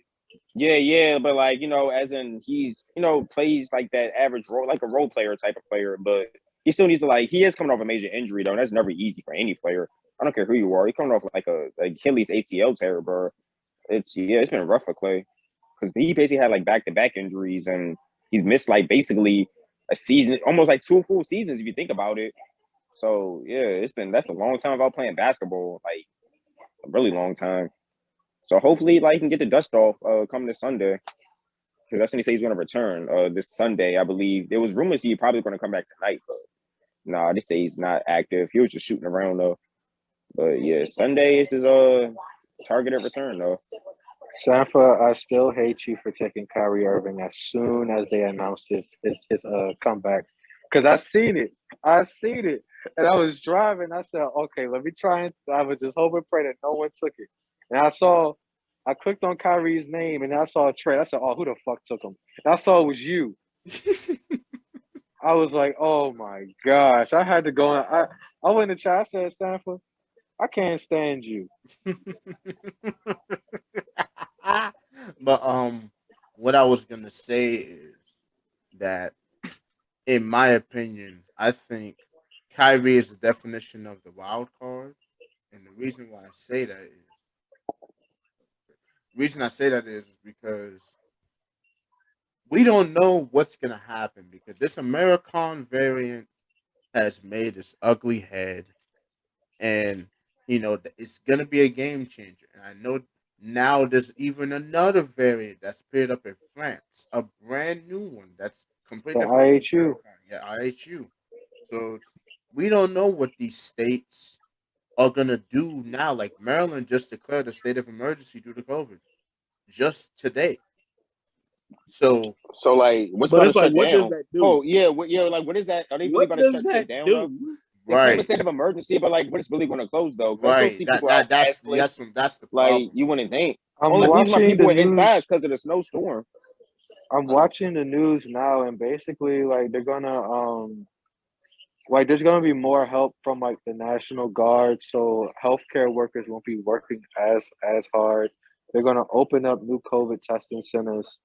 it. Yeah, but like, as in he's, plays like that average role, like a role player type of player, but he still needs to, like, he is coming off a major injury though, and that's never easy for any player. I don't care who you are. He's coming off like a Achilles ACL tear, bro. It's been rough for Klay, because he basically had like back-to-back injuries, and he's missed like basically a season, almost like 2 full seasons if you think about it. So yeah, that's a long time without playing basketball, like a really long time. So hopefully, like, he can get the dust off come this Sunday, because that's when he says he's going to return this Sunday, I believe. There was rumors he's probably going to come back tonight, but nah, they say he's not active. He was just shooting around though. But yeah, Sunday is his targeted return though. Sanford, I still hate you for taking Kyrie Irving as soon as they announced his comeback, because I seen it, and I was driving. I said, okay, let me try, and I was just hoping, pray that no one took it. And I clicked on Kyrie's name, and I saw a trade. I said, oh, who the fuck took him? And I saw it was you. I was like, oh my gosh. I had to go. I went in the chat. I said, Sanford, I can't stand you. But what I was gonna say is that, in my opinion, I think Kyrie is the definition of the wild card, and the reason I say that is because we don't know what's gonna happen, because this American variant has made its ugly head, and it's gonna be a game changer. And I know now there's even another variant that's paired up in France, a brand new one that's completely The different. IHU. Yeah, IHU. So we don't know what these states are gonna do now. Like Maryland just declared a state of emergency due to COVID just today. So like, what's But going to it's like, shut what does down? that do? Oh yeah, like what is that? Are they really What going to does shut that shit down do? though? They claim a right, state of emergency, but like, what is really going to close though? Because I still right. see That people that out that's basketballing. that's the Like, problem. you wouldn't think. I'm Only reason why watching people the are inside is news. because of the snowstorm. I'm watching the news now, and basically, like, they're gonna like, there's gonna be more help from like the National Guard, so healthcare workers won't be working as hard. They're gonna open up new COVID testing centers,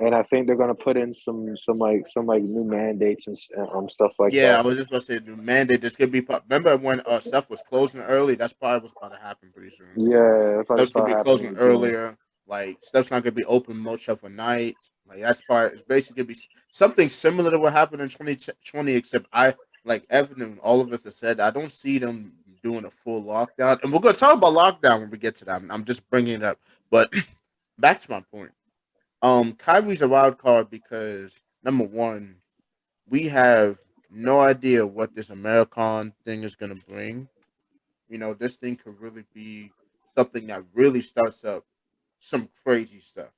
and I think they're gonna put in some new mandates and stuff like Yeah, I that. was just about to say the mandate. This could be. Remember when stuff was closing early? That's probably what's about to happen pretty soon. Yeah, that's probably Stuff's gonna start be happening closing again. earlier. Like stuff's not gonna be open much of a night. Like that's part. It's basically gonna be something similar to what happened in 2020, except like Evan and all of us have said, I don't see them doing a full lockdown. And we're gonna talk about lockdown when we get to that. I'm just bringing it up. But back to my point. Kyrie's a wild card because number one, we have no idea what this American thing is gonna bring. This thing could really be something that really starts up some crazy stuff.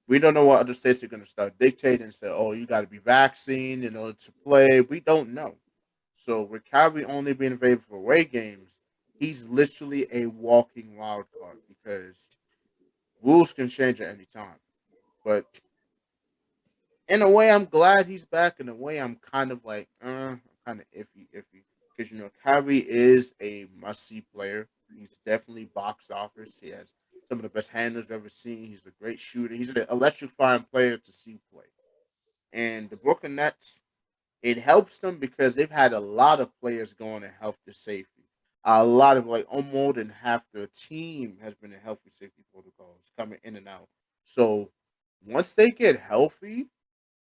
We don't know what other states are going to start dictating and say, oh, you got to be vaccinated in order to play. We don't know. So, with Kyrie only being available for away games, he's literally a walking wild card because rules can change at any time. But in a way, I'm glad he's back. In a way, I'm kind of like, I'm kind of iffy. Because, Kyrie is a must-see player. He's definitely box office. He has some of the best handlers I've ever seen. He's a great shooter. He's an electrifying player to see play. And the Brooklyn Nets, it helps them because they've had a lot of players going in health to safety. A lot of, like, almost than half the team has been in healthy safety protocols coming in and out. So once they get healthy,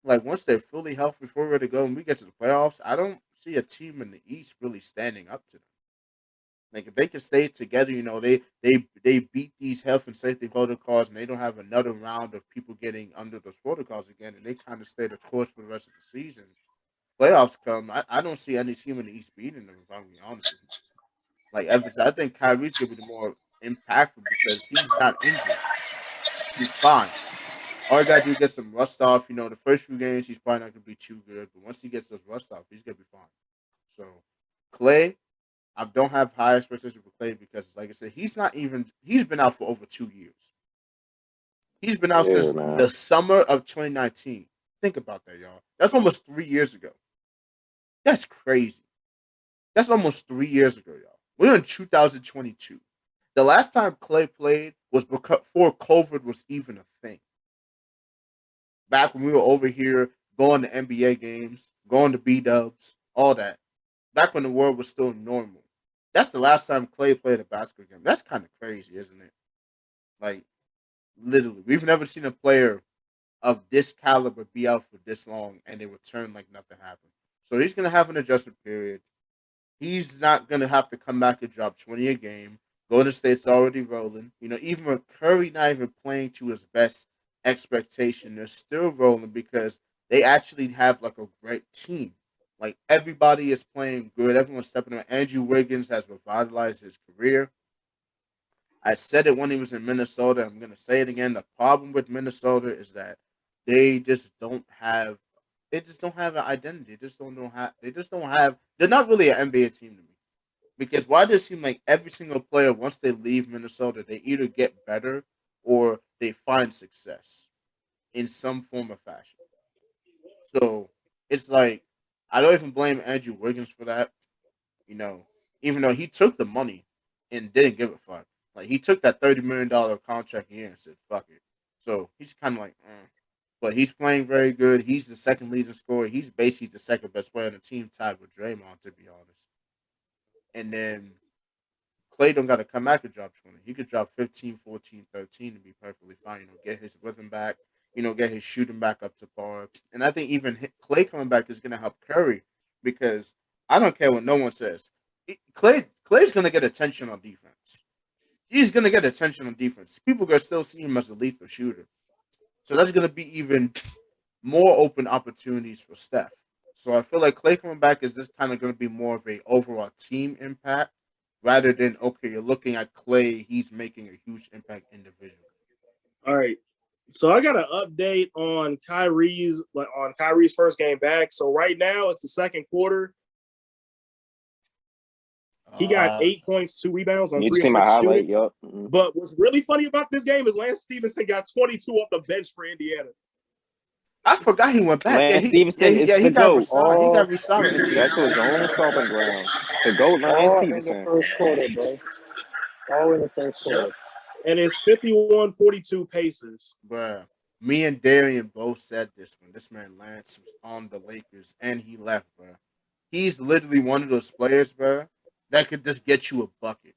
like once they're fully healthy before we're ready to go and we get to the playoffs, I don't see a team in the East really standing up to them. Like if they can stay together, they beat these health and safety protocols and they don't have another round of people getting under those protocols again, and they kind of stay the course for the rest of the season. Playoffs come, I don't see any team in the East beating them. If I'm being honest with you. Like Evans, I think Kyrie's gonna be the more impactful because he's not injured. He's fine. All you gotta do is get some rust off. You know, the first few games he's probably not gonna be too good, but once he gets those rust off, he's gonna be fine. So Klay, I don't have high expectations for Klay because, like I said, he's been out for over 2 years. He's been out since man. the summer of 2019. Think about that, y'all. That's almost 3 years ago. That's crazy. That's almost 3 years ago, y'all. We're in 2022. The last time Klay played was before COVID was even a thing. Back when we were over here going to NBA games, going to B-dubs, all that. Back when the world was still normal. That's the last time Klay played a basketball game. That's kind of crazy, isn't it? Like, literally. We've never seen a player of this caliber be out for this long and they return like nothing happened. So he's going to have an adjustment period. He's not going to have to come back and drop 20 a game. Golden State's already rolling. You know, even with Curry not even playing to his best expectation, they're still rolling because they actually have like a great team. Like everybody is playing good. Everyone's stepping up. Andrew Wiggins has revitalized his career. I said it when he was in Minnesota. I'm going to say it again. The problem with Minnesota is that they just don't have an identity. They just don't have. They're not really an NBA team to me. Because why does it seem like every single player, once they leave Minnesota, they either get better or they find success in some form or fashion? So it's like I don't even blame Andrew Wiggins for that. You know, even though he took the money and didn't give a fuck. Like he took that $30 million contract here and said, fuck it. So he's kind of like, but he's playing very good. He's the second leading scorer. He's basically the second best player on the team, tied with Draymond, to be honest. And then Klay don't got to come back and drop 20. He could drop 15, 14, 13 and be perfectly fine. You know, get his rhythm back. You know, get his shooting back up to par. And I think even Klay coming back is going to help Curry because I don't care what no one says. Klay's going to get attention on defense. He's going to get attention on defense. People are going to still see him as a lethal shooter. So that's going to be even more open opportunities for Steph. So I feel like Klay coming back is just kind of going to be more of a overall team impact rather than, okay, you're looking at Klay, he's making a huge impact individually. All right. So I got an update on Kyrie's first game back. So right now it's the second quarter. He got 8 points, 2 rebounds on 3 see my highlight, yup. But what's really funny about this game is Lance Stevenson got 22 off the bench for Indiana. I forgot he went back. Lance Stevenson is he the got GOAT. resigned. He got resigned. That's his own stomping ground. The GOAT, Lance Stevenson. In the first quarter, bro. All in the first quarter. Yep. And it's 51-42 Pacers. Bruh, me and Darian both said this when this man Lance was on the Lakers and he left, bruh. He's literally one of those players, bruh, that could just get you a bucket.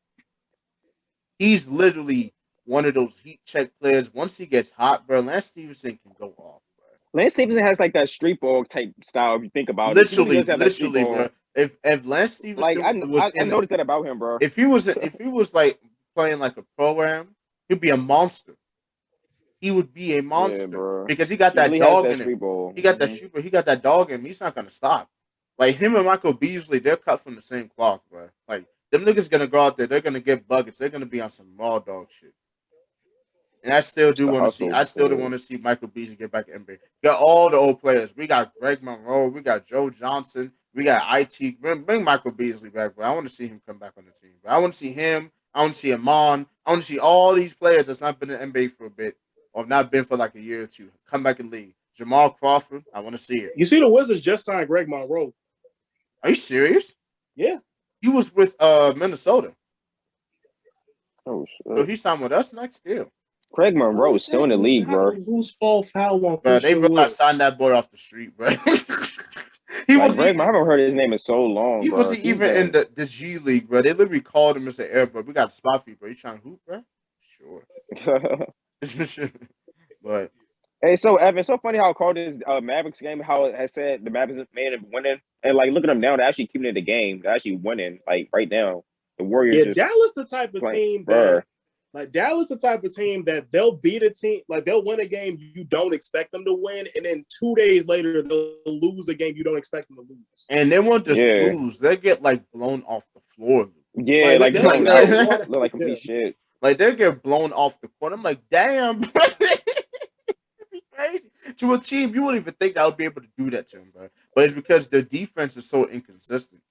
He's literally one of those heat check players. Once he gets hot, bro, Lance Stevenson can go off, bro. Lance Stevenson has like that street ball type style. If you think about it, Literally, bro. If Lance Stevenson, like I noticed that about him, bro. If he was like playing like a program, he'd be a monster. He would be a monster because he got that dog in him. He got that shooter. He got that dog in him. He's not gonna stop. Like him and Michael Beasley, they're cut from the same cloth, bro. Like them niggas gonna go out there. They're gonna get buckets. They're gonna be on some raw dog shit. And I still do want to see. I still do want to see Michael Beasley get back to NBA. Got all the old players. We got Greg Monroe. We got Joe Johnson. We got IT. Bring Michael Beasley back, bro. I want to see him come back on the team. Bro. I want to see him. I want to see Amon. I want to see all these players that's not been in the NBA for a bit or not been for like a year or two come back in the league. Jamal Crawford. I want to see it. You see, the Wizards just signed Greg Monroe. Are you serious? Yeah. He was with Minnesota. Oh shit. So he signed with us next year. Craig Monroe is still in the league, bro. Who's fall foul on? Bro, they really signed that boy off the street, bro. I haven't heard his name in so long. He wasn't even in the G League, bro. They literally called him as an air, bro. We got a spot for you, bro. You trying to hoop, bro? Sure. But hey, so Evan, so funny how I called this Mavericks game. How it has said the Mavericks made it winning, and like look at them now. They're actually keeping it the game. They're actually winning, like right now. The Warriors. Yeah, Dallas the type of team that. Like Dallas, the type of team that they'll beat a team, like they'll win a game you don't expect them to win, and then 2 days later they'll lose a game you don't expect them to lose. And they won't just lose; they get like blown off the floor. Yeah, like complete shit. Like they get blown off the court. I'm like, damn, bro. It'd be crazy. To a team, you wouldn't even think I would be able to do that to him, bro. But it's because their defense is so inconsistent.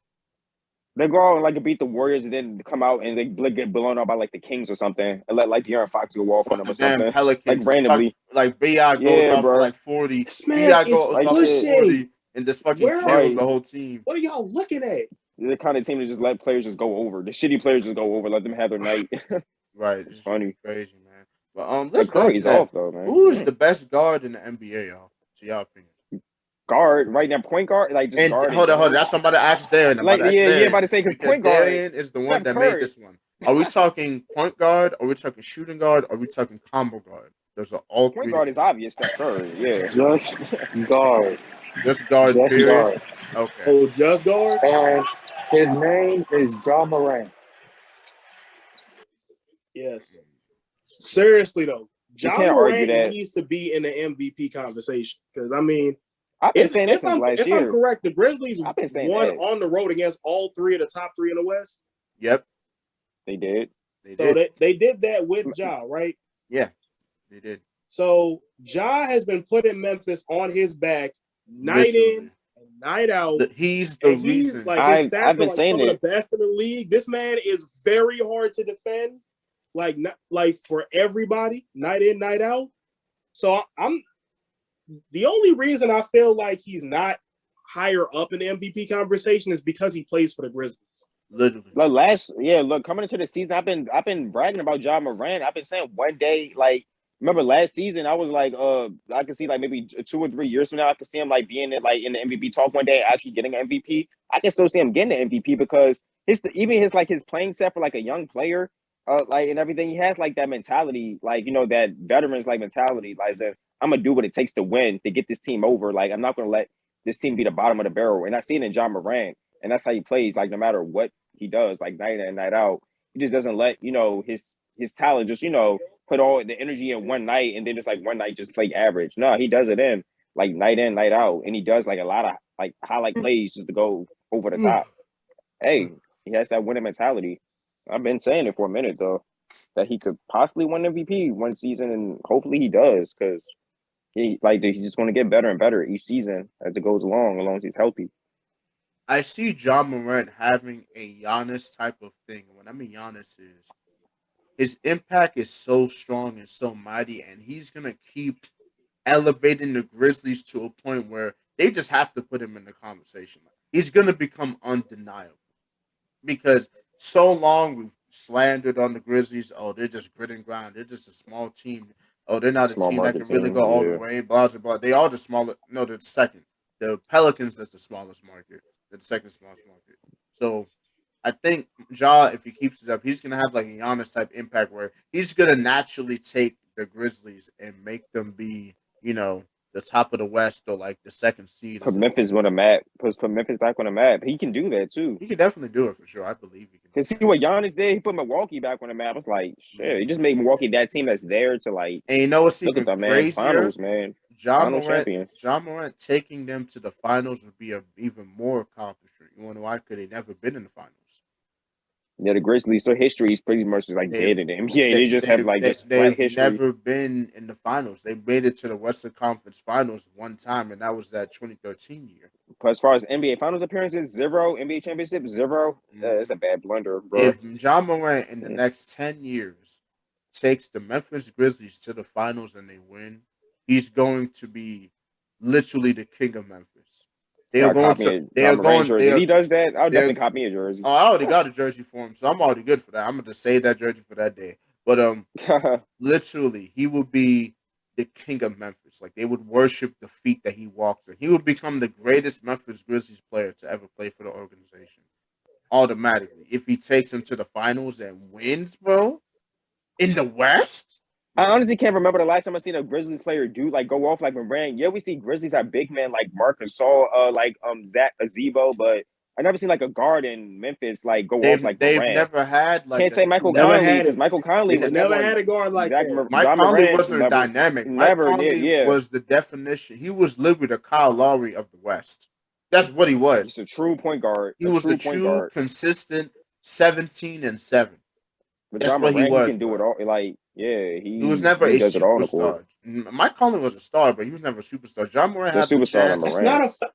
They go out and like beat the Warriors and then come out and they get blown out by like the Kings or something and let like De'Aaron Fox go off on them or Damn something. Pelicans, like randomly. like B.I. goes off for bro. like 40. This man B.I. is goes off for pushing. 40 and just fucking Where- kills Right. the whole team. What are y'all looking at? The kind of team that just let players just go over. The shitty players just go over, let them have their night. Right, It's funny. crazy, man. But Like let's go to Curry's that. off though, man. Who is the best guard in the NBA, y'all? To your opinion? Guard right now? Point guard? Like just And guard? hold on. That's somebody asked Darren. Like about to say because point guard. Darren is the Steph one that Curry. made this one. Are we talking point guard? Are we talking shooting guard? Are we talking combo guard? Those are all Point three. guard is obvious. Steph Curry. Yeah. Just guard. Just guard. Just Period. guard. Okay. Oh, just guard. And his name is Ja Morant. Yes. Seriously though, You Ja can't argue Morant that. needs to be in the MVP conversation because I mean, I've been saying this since last if year. I'm correct, the Grizzlies I've been saying won that. on the road against all three of the top three in the West. Yep. They did. They So did. they did that with Ja, right? Yeah. They did. So Ja has been putting Memphis on his back night Literally. in and night out. He's the And he's reason. like his stats I've been are like saying some it. of the best in the league. This man is very hard to defend, like for everybody, night in, night out. So I'm the only reason I feel like he's not higher up in the MVP conversation is because he plays for the Grizzlies. Literally. Look, coming into the season, I've been bragging about Ja Morant. I've been saying one day, like, remember last season, I was like, I could see like maybe 2 or 3 years from now, I could see him like being in the MVP talk one day, actually getting an MVP. I can still see him getting the MVP because his playing set for like a young player, like and everything, he has like that mentality, like that veterans like mentality, like that I'm gonna do what it takes to win to get this team over. Like I'm not gonna let this team be the bottom of the barrel. And I see it in Ja Morant, and that's how he plays. Like no matter what he does, like night in and night out, he just doesn't let his talent just put all the energy in one night and then just like one night just play average. No, he does it in, night out, and he does like a lot of like highlight plays just to go over the top. Hey, he has that winning mentality. I've been saying it for a minute though, that he could possibly win MVP one season, and hopefully he does because he's just going to get better and better each season as it goes along, as long as he's healthy. I see John Morant having a Giannis type of thing. When I mean Giannis is his impact is so strong and so mighty, and he's gonna keep elevating the Grizzlies to a point where they just have to put him in the conversation. He's gonna become undeniable because so long we've slandered on the Grizzlies. Oh, they're just grit and grind. They're just a small team. Oh, they're not a Small team that market can really team, go all yeah. the way. Blah blah blah. They are the smaller. No, they're the second. The Pelicans is the smallest market. They're the second smallest market. So I think Ja, if he keeps it up, he's gonna have like a Giannis type impact where he's gonna naturally take the Grizzlies and make them be, the top of the West or like the second seed. Put Memphis on the map. Put Memphis back on the map. He can do that too. He can definitely do it for sure. I believe he can. Cause see what Giannis did, he put Milwaukee back on the map. It's like shit. He just made Milwaukee that team that's there to like And you know what's look even at the man crazier? finals, man. John Finals champion. Morant taking them to the finals would be a even more accomplishment. You want to know why? Because they never been in the finals. Yeah, the Grizzlies. So history is pretty much just like dead in the NBA. They just have like this flat They've history. never been in the finals. They made it to the Western Conference Finals one time, and that was that 2013 year. But as far as NBA Finals appearances, 0. NBA championship, 0. It's a bad blunder, bro. If John Morant in the next 10 years takes the Memphis Grizzlies to the finals and they win, he's going to be literally the king of Memphis. They are going to. They are going. If he does that, I'll definitely copy a jersey. Oh, I already got a jersey for him, so I'm already good for that. I'm going to save that jersey for that day. But literally, he will be the king of Memphis. Like they would worship the feet that he walks in. He would become the greatest Memphis Grizzlies player to ever play for the organization. Automatically, if he takes them to the finals and wins, bro, in the West. I honestly can't remember the last time I seen a Grizzlies player go off like Morant. Yeah, we see Grizzlies have big men like Marc Gasol, Zach Azebo, but I never seen like a guard in Memphis go off like they've Morant. never had like. Can't say Michael never Conley had because it. Michael Conley was never had a guard like that. Mike Ja Conley Morant wasn't a dynamic. Never Mike Conley did. Yeah, was the definition. He was literally the Kyle Lowry of the West. That's what he was. just a true point guard. He was the true consistent 17 and 7. But That's John what he Morant, he was, can do bro. it all. Like, yeah, He was never he a does it all on the court. superstar. Mike Conley was a star, but he was never a superstar. John Moran The had the superstar than chance. That's Morant. not a.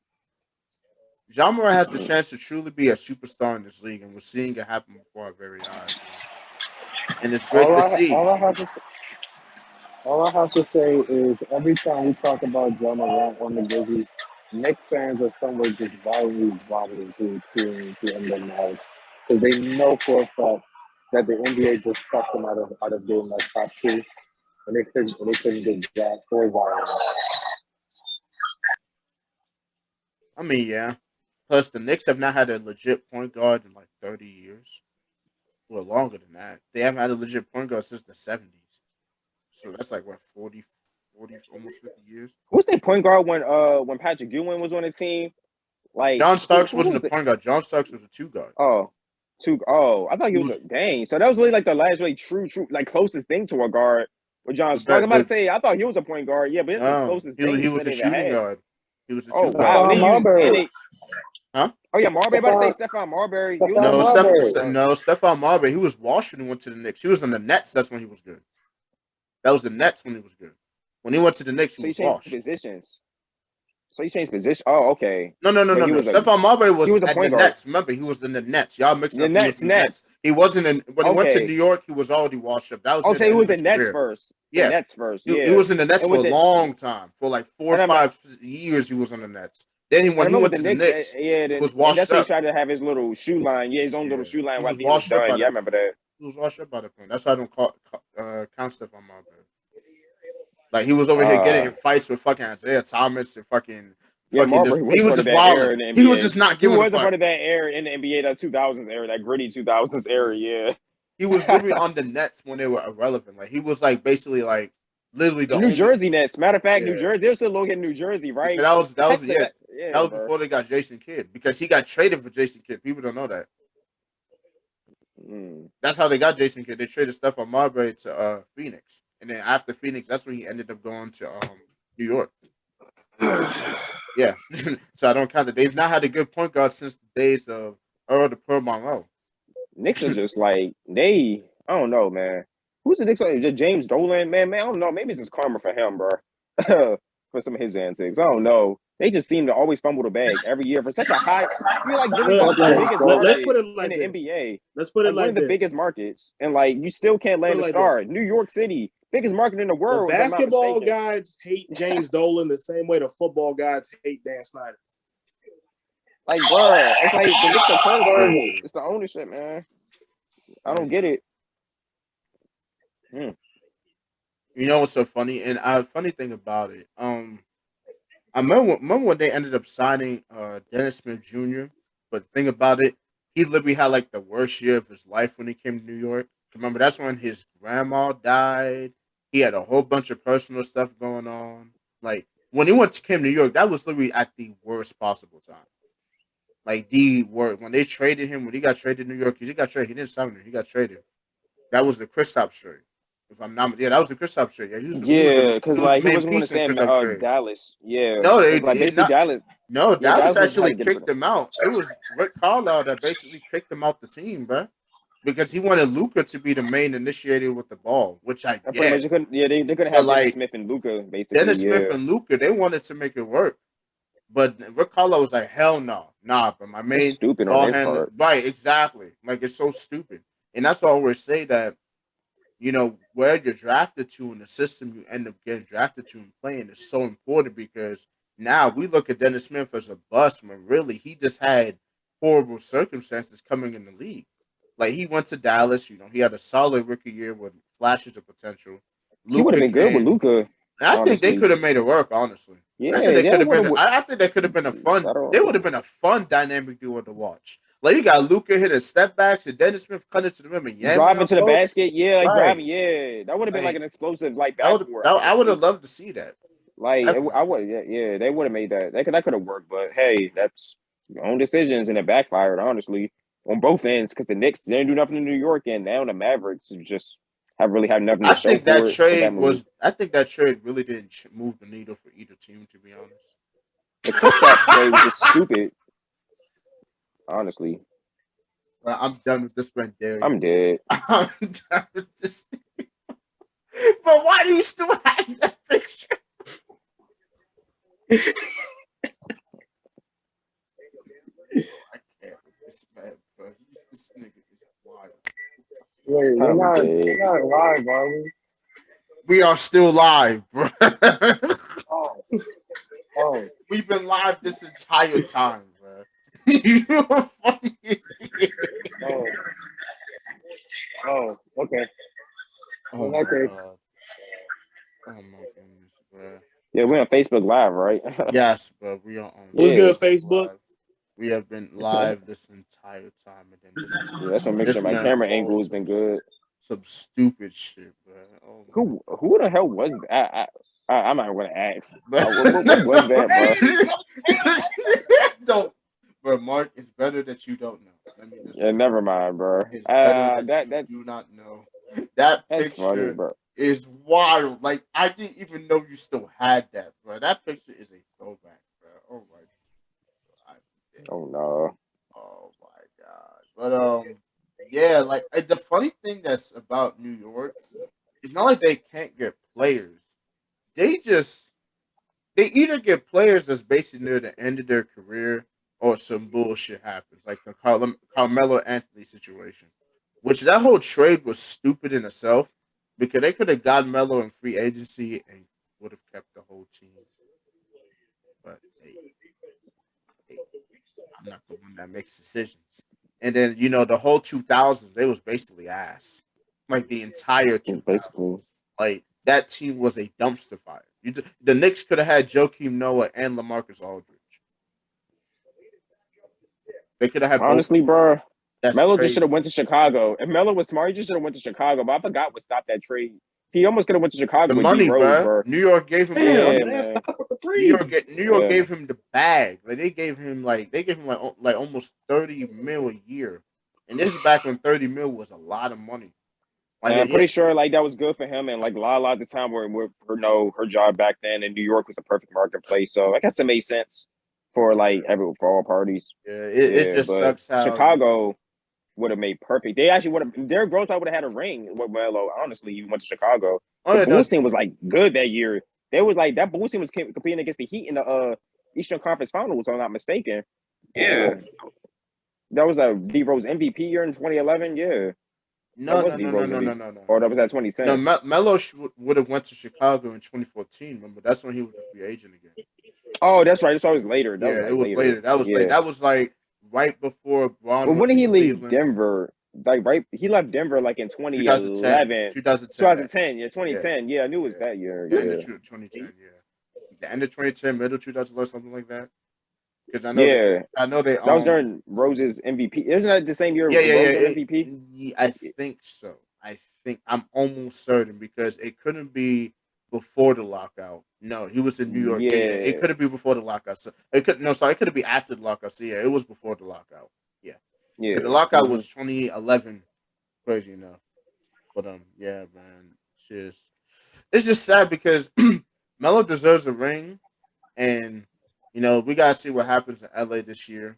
John Moran has the chance to truly be a superstar in this league, and we're seeing it happen before our very eyes. And it's great to see. All I have to say is every time we talk about John Morant on the Grizzlies, Knicks fans are somewhere just violently vomiting to end their lives because they know for a fact that the NBA just sucked them out of being like top two, and they couldn't get Jack or Zion. I mean, yeah. Plus, the Knicks have not had a legit point guard in like 30 years. Well, longer than that. They haven't had a legit point guard since the 70s. So that's like, what, 40, almost 50 years? Who's their point guard when Patrick Ewing was on the team? Like John Starks who wasn't a was it? point guard. John Starks was a two guard. Oh, I thought He he was was a dang. So that was really like the last really true, like closest thing to a guard with John Starks. I'm about to say I thought he was a point guard. Yeah, but it's the no, closest thing he was that a they've shooting had. guard. He was a Oh two wow, guard. and they used Marbury. Huh? Oh yeah, Marbury. I'm about to say Stephon Marbury. He was Stephon No, a Marbury. Stephon Marbury. He was washed when he went to the Knicks. He was on the Nets. That's when he was good. That was the Nets when he was good. When he went to the Knicks, he So he was changed washed. positions. So he changed position. Oh, okay. No. But he was Stephon Marbury was he was a at the point guard. Nets. Remember, he was in the Nets. Y'all mixing The up. He was in the Nets. He wasn't in when he went to Okay. New York. He was already washed up. That was Oh, near so the he end was of the his Nets career. first. Yeah, The Nets first. he Yeah. was in the Nets And for a with the- long time. For like 4 or And 5 years, he was on the Nets. Then when he remember went the to the Knicks, yeah, he was and washed that's when he up. tried to have his little shoe line. Yeah, his own little shoe line He while was he was washed up by done. Yeah, I that. remember that. He was washed up by that point. That's why I don't count Stephon Marbury. Like he was over here getting in fights with fucking Isaiah Thomas and fucking Marbury he was part just of that era wilding. in the NBA. He was just not He giving a was a fuck. part of that era in the NBA, that 2000s era, that gritty 2000s era. Yeah, He was literally on the Nets when they were irrelevant. Like he was like basically like literally the New Jersey Nets. Matter of fact, Yeah. New Jersey. They're still looking at New Jersey, right? Yeah, that was That was bro. before they got Jason Kidd because he got traded for Jason Kidd. People don't know that. That's how they got Jason Kidd. They traded Stephon Marbury to Phoenix, and then after Phoenix, that's when he ended up going to New York. Yeah, so I don't count that. They've not had a good point guard since the days of Earl the Pearl Monroe. Knicks are just like I don't know, man. Who's the Knicks? Just James Dolan, man. I don't know. Maybe it's just karma for him, bro. For some of his antics, I don't know. They just seem to always fumble the bag every year for such a high. You're like literally the biggest market Let's put it like in the this. NBA. Let's put it one like of the this. biggest markets, and like you still can't land a like star. this. New York City, biggest market in the world. The basketball guys hate James Dolan the same way the football guys hate Dan Snyder. Like, bro, it's like the Knicks are cursed. It's the ownership, man. I don't get it. You know what's so funny? And funny thing about it, I remember when they ended up signing Dennis Smith Jr. But the thing about it, he literally had like the worst year of his life when he came to New York. Remember, that's when his grandma died. He had a whole bunch of personal stuff going on. Like when he came to New York, that was literally at the worst possible time. Like the worst when they traded him, when he got traded to New York, because he got traded, he didn't sign him, he got traded. That was the Kristaps trade. If I'm not, that was the Kristaps trade. Yeah, Because like he wasn't going to stay in Dallas. Yeah, no, they like basically not, Dallas. No, Yeah, Dallas Dallas actually kicked him out. It was Rick Carlisle that basically kicked him out the team, bro, because he wanted Luka to be the main initiator with the ball, which I get. They couldn't have Dennis Smith and Luka basically. Dennis Smith and Luka, they wanted to make it work, but Rick Carlisle was like, "Hell no, nah." But my main stupid on his part. Right? Exactly. Like it's so stupid, and that's why I always say that. You know, where you're drafted to and the system you end up getting drafted to and playing is so important because now we look at Dennis Smith as a bust when really he just had horrible circumstances coming in the league. Like he went to Dallas, you know, he had a solid rookie year with flashes of potential. He would have been good with Luka. I think they could have made it work, honestly. Yeah, I think they could have been. I think they could have been a fun. They would have been a fun dynamic duo to watch. Like you got Luka hitting step backs and Dennis Smith cutting to the rim and driving to the basket. Yeah, like driving. Yeah, that would have been like an explosive backcourt. I would have loved to see that. Like I would. Yeah, they would have made that. That could have worked. But hey, that's your own decisions and it backfired. Honestly, on both ends because the Knicks didn't do nothing in New York and now the Mavericks just have really had nothing to show think that for trade was. I think that trade really didn't move the needle for either team. To be honest, the Kristaps trade was just stupid. Honestly, Well, I'm done with this man, Darius. I'm dead. I'm done with this. But why do you still have that picture? I can't with this man, bro. This nigga is wild. Wait, I'm dead. we're not live, are we? We are still live, bro. Oh, We've been live this entire time, bro. You are funny as shit. Okay. Oh In my that case. god. Oh my goodness, bro. Yeah, we're on Facebook Live, right? Yes, bro. We are on. What's Yeah. good, Facebook? Live. We have been live this entire time, and then Yeah, that's what makes sure my man camera posted angle has been good. some stupid shit, bro. Oh Who the hell was that? I'm not gonna ask. my What was that, bro? Don't, bro. Mark, it's better that you don't know. Let me just. Yeah, never mind, bro. It's better that you That's do not know. That that's funny, picture bro. is wild. Like I didn't even know you still had that, bro. That picture is a throwback, bro. Oh my god. Oh no. Oh my god. But yeah, like the funny thing that's about New York, it's not like they can't get players. They either get players that's basically near the end of their career or some bullshit happens, like the Carmelo Anthony situation. Which that whole trade was stupid in itself because they could have got Melo in free agency and would have kept the whole team. But I'm not the one that makes decisions. And then the whole 2000s, they was basically ass. Like the entire 2000s. Basically. Like that team was a dumpster fire. The Knicks could have had Joakim Noah and LaMarcus Aldridge. They could have had Honestly, bro. That's Melo just crazy. should have went to Chicago. If Melo was smart, he just should have went to Chicago. But I forgot what stopped that trade. He almost could have went to Chicago The with money, D Rose, bro. New York gave him. Yeah, Damn, man, man. stop with the New York, threes. New York Yeah. gave him the bag. Like they gave him like almost 30 mil a year, and this is back when 30 mil was a lot of money. Like And I'm pretty sure like that was good for him. And like Lala at the time where her job back then in New York was a perfect marketplace. So I guess it made sense for for all parties. it just but sucks how Chicago would have made perfect. They actually would have. Their growth would have had a ring with Melo. Honestly, you went to Chicago. The Bulls team was like good that year. They was like that Bulls team was competing against the Heat in the Eastern Conference Finals, if I'm not mistaken. Yeah, that was a D Rose MVP year in 2011. Yeah, no. Or that was at 2010. No, Melo would have went to Chicago in 2014. Remember, that's when he was a free agent again. Oh, that's right. It's always later. It was later. That was late. That was like right before Braun. Well, when did he leave Cleveland. Denver? Like he left Denver like in 2011. 2010. Yeah, 2010. Yeah, I knew it was that year. Yeah, end of 2010. Yeah, the end of 2010, middle 2011, something like that. Because I know they. That was during Rose's MVP. Isn't that the same year? Yeah. MVP. I think so. I'm almost certain because it couldn't be before the lockout. No, he was in New York. Yeah, it couldn't be before the lockout. So it could it could be after the lockout. So yeah, it was before the lockout. Yeah. The lockout was 2011. Crazy enough. But yeah, man. It's just sad because Melo deserves a ring, and we gotta see what happens in LA this year.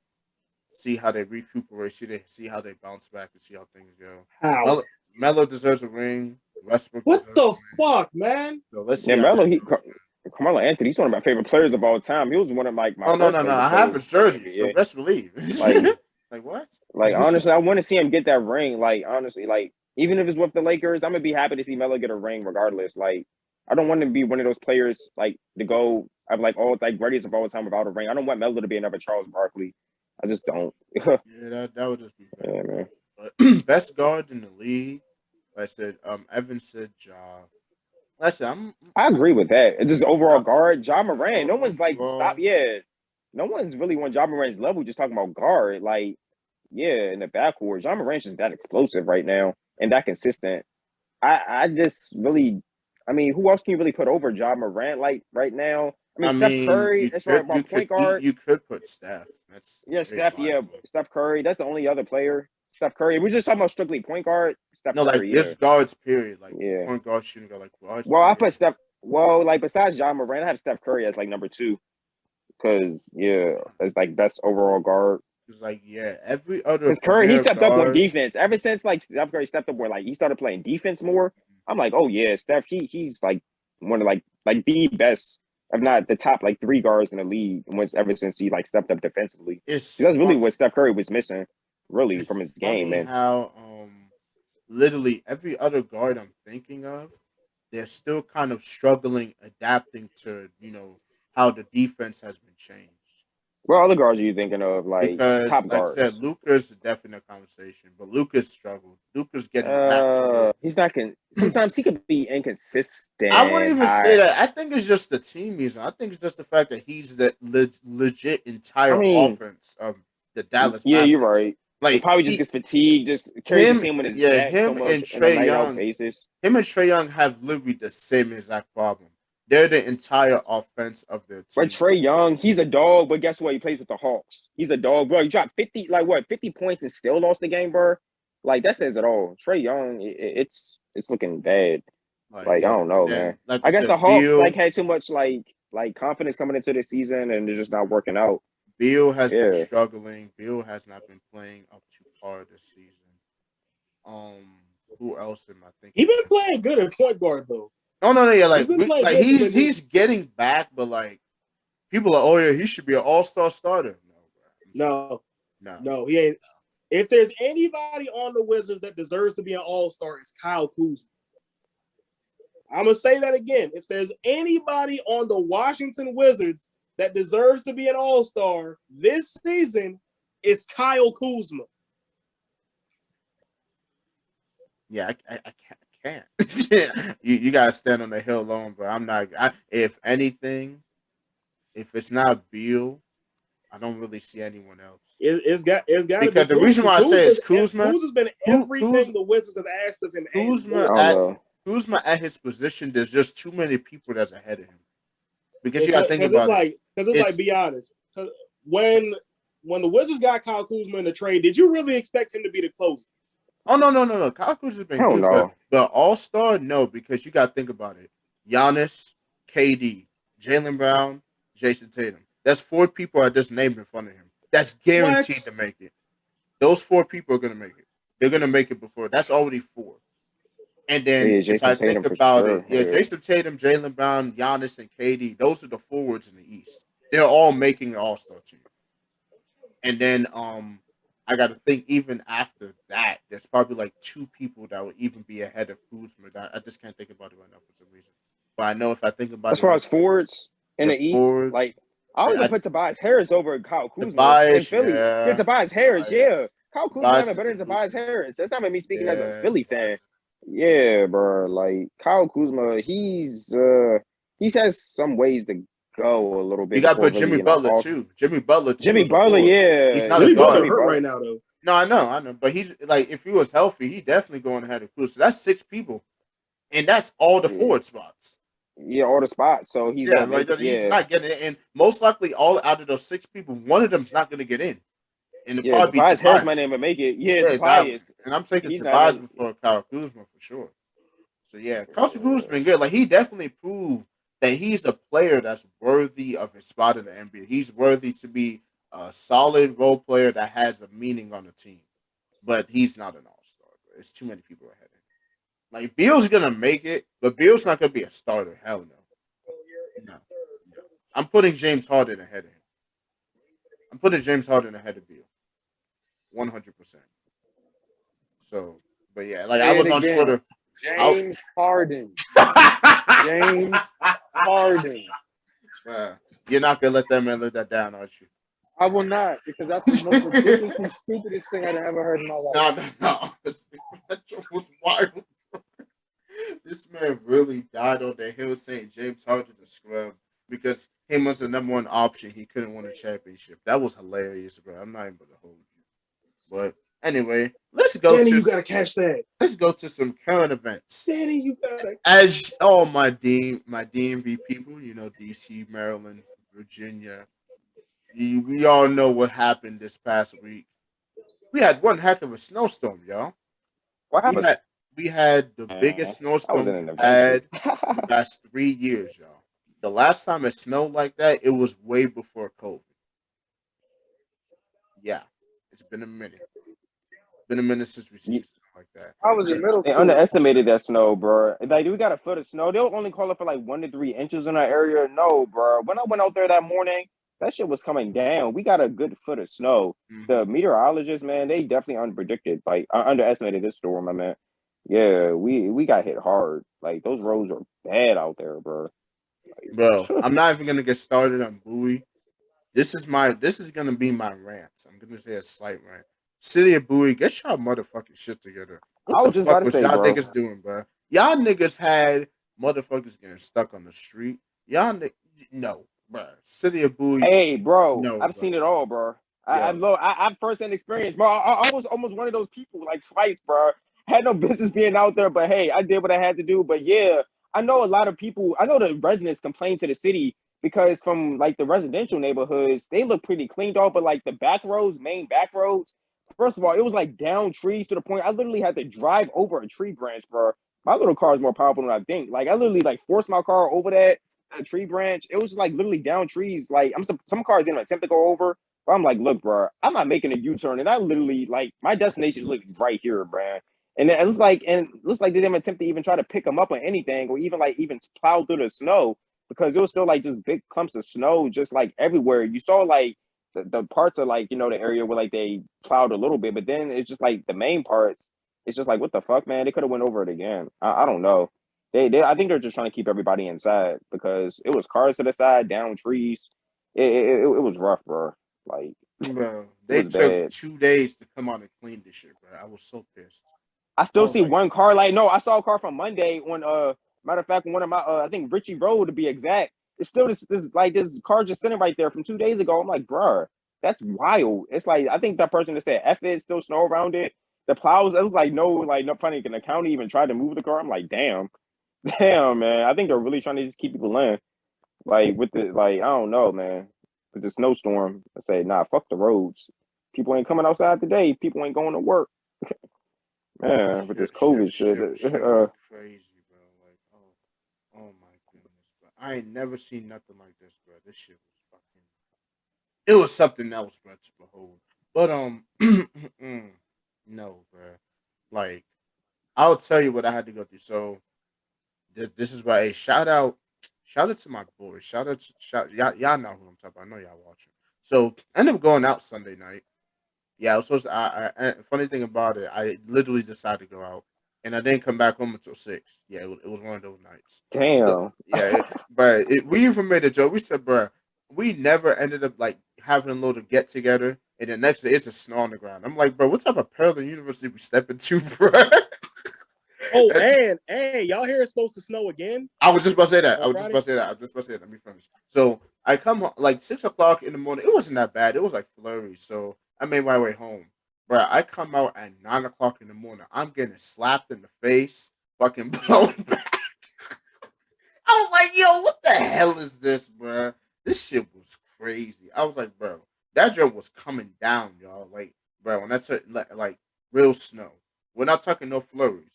See how they recuperate. See how they bounce back, and see how things go. How? Melo deserves a ring. Westbrook. What the fuck, man? So let's see. Yeah, Melo. Carmelo Anthony. He's one of my favorite players of all time. He was one of my. Oh no! I have his jersey, so best believe. Like what? Like honestly, I want to see him get that ring. Like honestly, like even if it's with the Lakers, I'm gonna be happy to see Melo get a ring regardless. Like I don't want to be one of those players like to go of like all like greatest of all time without a ring. I don't want Melo to be another Charles Barkley. I just don't. Yeah, that would just be bad. Yeah, man. But best guard in the league. Like I said, Evan said Ja. Listen, I agree with that. It's just overall guard, Ja Morant. No one's like stop. Yeah, no one's really on Ja Morant's level. Just talking about guard, like in the backcourt, Ja Morant's just that explosive right now and that consistent. I just really, I mean, who else can you really put over Ja Morant like right now? I mean, Steph Curry. That's right. About point guard. You could put Steph. Steph. Yeah, Steph Curry. That's the only other player. Steph Curry. We're just talking about strictly point guard. Steph Curry. Like this guards period. Like point guard, shooting guard, like guards. Well, I put Steph. Well, like besides Ja Morant, I have Steph Curry as like number 2. Cause it's like best overall guard. Because like, yeah, every other Because Curry, he premier stepped up on guard, defense. Ever since like Steph Curry stepped up where like he started playing defense more, I'm like, oh yeah, Steph, he's like one of like the best, if not the top like 3 guards in the league. Once ever since he like stepped up defensively, it's that's really what Steph Curry was missing, really it's from his game, funny man. how literally every other guard I'm thinking of, they're still kind of struggling adapting to how the defense has been changed. What other guards are you thinking of? Like Because, top like I guards? said, Luka's definitely a conversation, but Luka's struggled. Luka's getting back to it. He's not sometimes he could be inconsistent. I wouldn't even say that. I think it's just the team he's on. I think it's just the fact that he's the legit entire offense of the Dallas Yeah, Mavericks. you're right. He Like probably just gets fatigued, just carries the team with his back so much and in the Trae night out Young. basis. Him and Trae Young have literally the same exact problem. They're the entire offense of their team. But Trae Young, he's a dog, but guess what? He plays with the Hawks. He's a dog, bro. He dropped 50 points and still lost the game, bro. Like that says it all. Trae Young, it's looking bad. Like I don't know, man. Like I guess said, the Hawks Beal, had too much like confidence coming into the season, and they're just not working out. Beal has been struggling. Beal has not been playing up to par this season. Who else am I thinking? He been playing good at point guard though. No, yeah, like he's getting back, but like people are, oh yeah, he should be an all-star starter. No, he ain't. If there's anybody on the Wizards that deserves to be an all-star, it's Kyle Kuzma. I'm gonna say that again. If there's anybody on the Washington Wizards that deserves to be an all-star this season, it's Kyle Kuzma. Yeah, I can't. you gotta stand on the hill alone, but I'm not. If anything, if it's not Beal, I don't really see anyone else. It's got because the reason why I say it's Kuzma. Kuzma's been everything the Wizards have asked of him. Kuzma at his position, there's just too many people that's ahead of him. Because you got to think about it. Because it's like, be honest. When the Wizards got Kyle Kuzma in the trade, did you really expect him to be the closer? Oh, no. Kyle Kuzma's been good, but all-star, no, because you got to think about it. Giannis, KD, Jaylen Brown, Jason Tatum. That's 4 people I just named in front of him. That's guaranteed to make it. Those 4 people are going to make it. They're going to make it before. That's already 4. And then if I think about it, Jason Tatum, Jaylen Brown, Giannis, and KD, those are the forwards in the East. They're all making an all-star team. And then I got to think even after that, there's probably like 2 people that would even be ahead of Kuzma. I just can't think about it right now for some reason. But I know if I think about as far as forwards in the East, like I would put Tobias Harris over Kyle Kuzma in Philly. Yeah, Tobias Harris, yeah. Kyle Kuzma better than Tobias Harris. That's not me speaking as a Philly fan. Yeah, bro. Like Kyle Kuzma, he has some ways to go a little bit. You got to put Jimmy Butler too. Jimmy Butler, yeah. He's not Jimmy Butler hurt right now though. No, I know. But he's like, if he was healthy, he definitely going ahead of Kuzma. So that's 6 people, and that's all the forward spots. Yeah, all the spots. So he's not getting it. And most likely, all out of those 6 people, one of them's not going to get in. And it probably Tobias Harris might never make it. Yeah, Tobias. And I'm taking Tobias before Kyle Kuzma for sure. So yeah, Kyle Kuzma's been good. Like he definitely proved that he's a player that's worthy of his spot in the NBA. He's worthy to be a solid role player that has a meaning on the team. But he's not an all-star. There's too many people ahead of him. Like Beal's gonna make it, but Beal's not gonna be a starter. Hell no. I'm putting James Harden ahead of him. I'm putting James Harden ahead of Beal. 100%. So, but yeah, like I was on Twitter. James Harden. James Harden. You're not gonna let that man live that down, aren't you? I will not, because that's the most ridiculous and stupidest thing I've ever heard in my life. No. That joke was wild. This man really died on the hill saying James Harden the scrub because him was the number 1 option. He couldn't win a championship. That was hilarious, bro. I'm not even gonna hold you. But anyway, let's go. Danny, you gotta catch that. Let's go to some current events. Danny, you gotta. My DMV people, DC, Maryland, Virginia. We all know what happened this past week. We had one heck of a snowstorm, y'all. What happened? We had the biggest snowstorm we've had in the last 3 years, y'all. The last time it snowed like that, it was way before COVID. Yeah. It's been a minute. Been a minute since we seen something like that. I was in middle They school. underestimated that snow, bro. Like, we got a foot of snow. They'll only call it for like 1 to 3 inches in our area. No, bro. When I went out there that morning, that shit was coming down. We got a good foot of snow. The meteorologists, man, they definitely unpredicted, like underestimated this storm, my man. Yeah, we got hit hard. Like those roads are bad out there, bro. Bro, I'm not even gonna get started on Bowie. This is gonna be my rant. I'm gonna say a slight rant. City of Bowie, get y'all motherfucking shit together. I What was the just about fuck to was say, y'all bro. niggas doing, bro? Y'all niggas had motherfuckers getting stuck on the street. No, bro. City of Bowie, Hey, bro, no, I've seen it all, bro. Yo. I've firsthand experience, bro. I was almost one of those people, like twice, bro. Had no business being out there, but hey, I did what I had to do. But yeah, I know a lot of people. I know the residents complain to the city because from like the residential neighborhoods, they look pretty cleaned off, but like the back roads, main back roads. First of all, it was like down trees to the point I literally had to drive over a tree branch, bro. My little car is more powerful than I think. Like I literally like forced my car over that tree branch. It was like literally down trees. Like some cars didn't attempt to go over, but I'm like, look, bro, I'm not making a U-turn, and I literally like my destination is literally right here, bro. And it looks like they didn't attempt to even try to pick them up or anything, or even plow through the snow because it was still like just big clumps of snow just like everywhere. You saw like the parts of like the area where like they plowed a little bit, but then it's just like the main parts. It's just like what the fuck, man? They could have went over it again. I don't know. I think they're just trying to keep everybody inside because it was cars to the side, down trees. It was rough, bro. Like bro, it they was took bad. 2 days to come out and clean this shit, bro. I was so pissed. I I still was see like, one car. Like no, I saw a car from Monday on matter of fact on one of my I think Ritchie Road to be exact. It's still this car just sitting right there from 2 days ago. I'm like, bro, that's wild. It's like I think that person that said F it still snow around it. The plows. It was like no funny. The county even tried to move the car. I'm like, damn. Damn, man. I think they're really trying to just keep people in. Like with the I don't know, man. With the snowstorm, I say, nah, fuck the roads. People ain't coming outside today. People ain't going to work. Man, with this COVID shit. shit was crazy, bro. Like, oh my goodness, bro. I ain't never seen nothing like this, bro. This shit was fucking. It was something else, bro, to behold. But no, bro. Like, I'll tell you what I had to go through. So this is why. Hey, shout out to my boys. Y'all know who I'm talking about. I know y'all watching. So I ended up going out Sunday night. Yeah, I was supposed to. Funny thing about it, I literally decided to go out, and I didn't come back home until 6. Yeah, it was one of those nights. So, Damn. yeah, we even made a joke. We said, "Bro, we never ended up like having a little get together." And the next day, it's a snow on the ground. I'm like, bro, what type of parallel university we step into, bro? Oh, and y'all here is supposed to snow again I was just about to say that. on Friday. Let me finish. So I come home like 6 o'clock in the morning. It wasn't that bad. It was like flurry. So I made my way home. Bro, I come out at 9 o'clock in the morning. I'm getting slapped in the face, fucking blown back. I was like, yo, what the hell is this, bro? This shit was crazy. I was like, bro, that joke was coming down, y'all. Like, bro, when that's like real snow. We're not talking no flurries.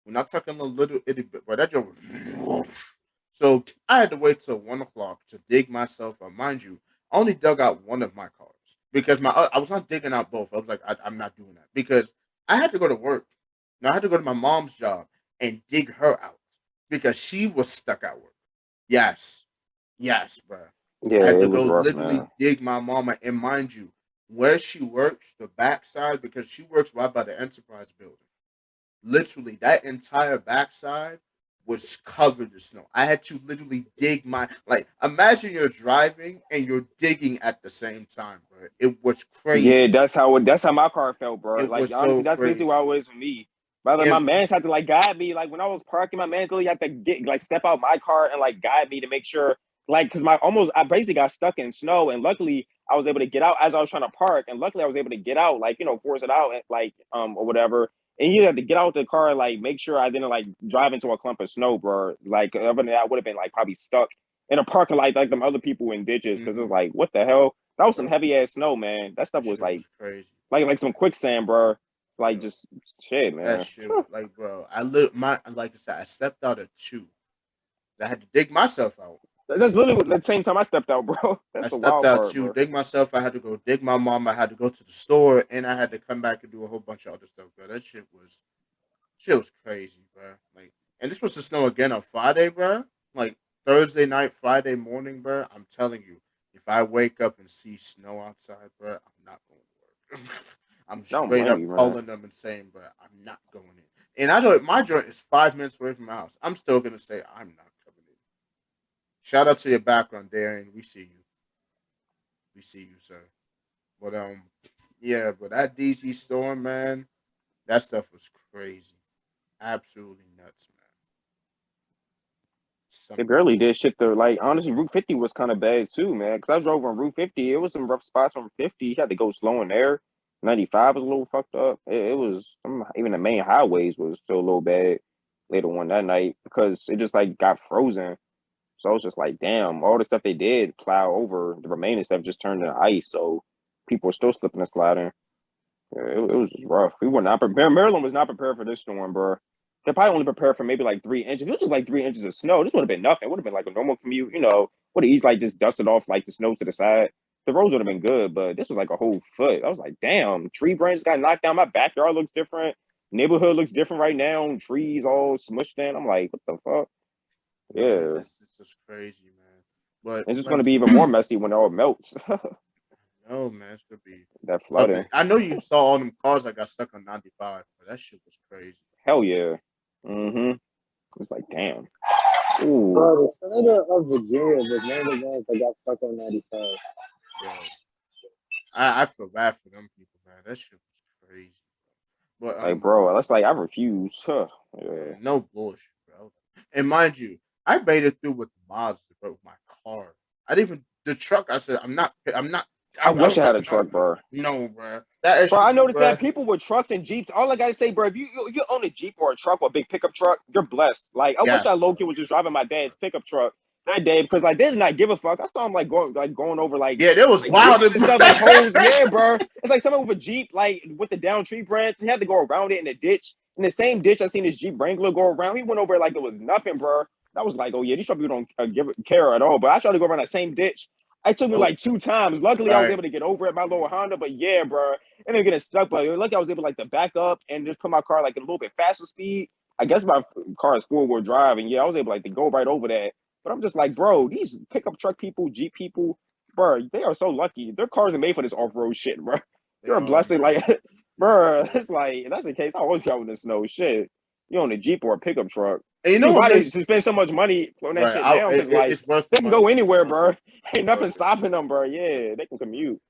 We're not talking a little itty bit, but that joke was. So I had to wait till 1 o'clock to dig myself up. Mind you, I only dug out one of my cars because I was not digging out both. I was like, I'm not doing that because I had to go to work. Now I had to go to my mom's job and dig her out because she was stuck at work. Yes, yes, bro. Yeah, I had to it was go rough, literally man. dig my mama, and mind you, where she works, the backside because she works right by the Enterprise building. Literally, that entire backside was covered in snow. I had to literally dig my like. Imagine you're driving and you're digging at the same time, bro. It was Yeah, crazy. that's how my car felt, bro. It Like was honestly, so that's basically what crazy. it was for me. But my And man's had to like guide me. Like when I was parking, my man really had to get like step out my car and like guide me to make sure, like, because I basically got stuck in snow, and luckily I was able to get out as I was trying to park, and luckily I was able to get out, like force it out, like or whatever. And he had to get out the car and like make sure I didn't like drive into a clump of snow, bro. Like other than that, I would have been like probably stuck in a parking lot like them other people in ditches because it was like what the hell. That was some bro, heavy ass snow, man. That stuff that was shit was like crazy. like some quicksand, bro. Like Bro. just shit, That man. shit, like, bro. I live my like I said. I stepped out at 2. I had to dig myself out. That's literally the same time I stepped out, bro. I That's the stepped wild out part, to bro. dig myself. I had to go dig my mom. I had to go to the store, and I had to come back and do a whole bunch of other stuff, bro. That shit was crazy, bro. Like, and this was to snow again on Friday, bro. Like Thursday night, Friday morning, bro. I'm telling you, if I wake up and see snow outside, bro, I'm not going to work. I'm Don't straight blame up you, man. calling them and saying, bro, I'm not going in. And I don't. My joint is 5 minutes away from my house. I'm still gonna say I'm not coming in. Shout out to your background, Darian. We see you. We see you, sir. But yeah, but that DC storm, man, that stuff was crazy. Absolutely nuts, man. They Something. barely did shit though. Like honestly, Route 50 was kind of bad too, man. Cause I drove on Route 50. It was some rough spots on 50. You had to go slow in there. 95 was a little fucked up. It was even the main highways was still a little bad later on that night because it just like got frozen. So I was just like, damn, all the stuff they did plow over the remaining stuff just turned into ice. So people were still slipping and sliding. Yeah, it was just rough. We were not prepared. Maryland was not prepared for this storm, bro. They probably only prepared for maybe like 3 inches. If it was just like 3 inches of snow, this would have been nothing. It would have been like a normal commute, would have easily like just dusted off like the snow to the side. The roads would have been good, but this was like a whole foot. I was like, damn, tree branches got knocked down. My backyard looks different. Neighborhood looks different right now. Trees all smushed in. I'm like, what the fuck? Yeah. It's just crazy, man. But It's just like going I to be said, even more messy when it all melts. no, man, it's gonna be. That flooding. I know you saw all them cars that got stuck on 95, but that shit was crazy. Hell yeah. Mm-hmm. It was like, damn. Ooh. Bro, the senator of Virginia was one of the ones that got stuck on 95. Yo, I feel bad for them people, man. That shit was crazy. But Like, bro, that's like I refuse. Huh. Yeah. no bullshit, bro. And mind you, I made it through with the Mazda, bro, with my car. I didn't even the truck. I said, I'm not. I wish was I had like, a truck, bro. No, bro. That Bro, I SUV, noticed bro. that people with trucks and Jeeps, all I gotta say, bro, if you own a Jeep or a truck or a big pickup truck, you're blessed. Like, I wish I Yes, low-key was just driving my dad's pickup truck that day because like they did not give a fuck. I saw him like going over like yeah, that was wild and stuff like holes. Yeah, bro. It's like someone with a Jeep, like with the down tree branch, he had to go around it in a ditch. In the same ditch, I seen this Jeep Wrangler go around. He went over it like it was nothing, bro. That was like, oh yeah, these truck people don't care at all. But I tried to go around that same ditch. It took me like 2 times. Luckily, I was able to get over it, my little Honda. But yeah, bro, and then getting stuck. But luckily, I was able like to back up and just put my car like a little bit faster speed. I guess my car is 4-wheel drive, and yeah, I was able like to go right over that. But I'm just like, bro, these pickup truck people, Jeep people, bro, they are so lucky. Their cars are made for this off road shit, bro. They're a blessing, like, bro. It's like if that's the case, I always go in the snow. Shit, you own a Jeep or a pickup truck. And you know what why they makes spend so much money on that right? shit now? Because like It's worth they the can money. go anywhere, bro. Ain't It's nothing worth it. stopping them, bro. Yeah, they can commute.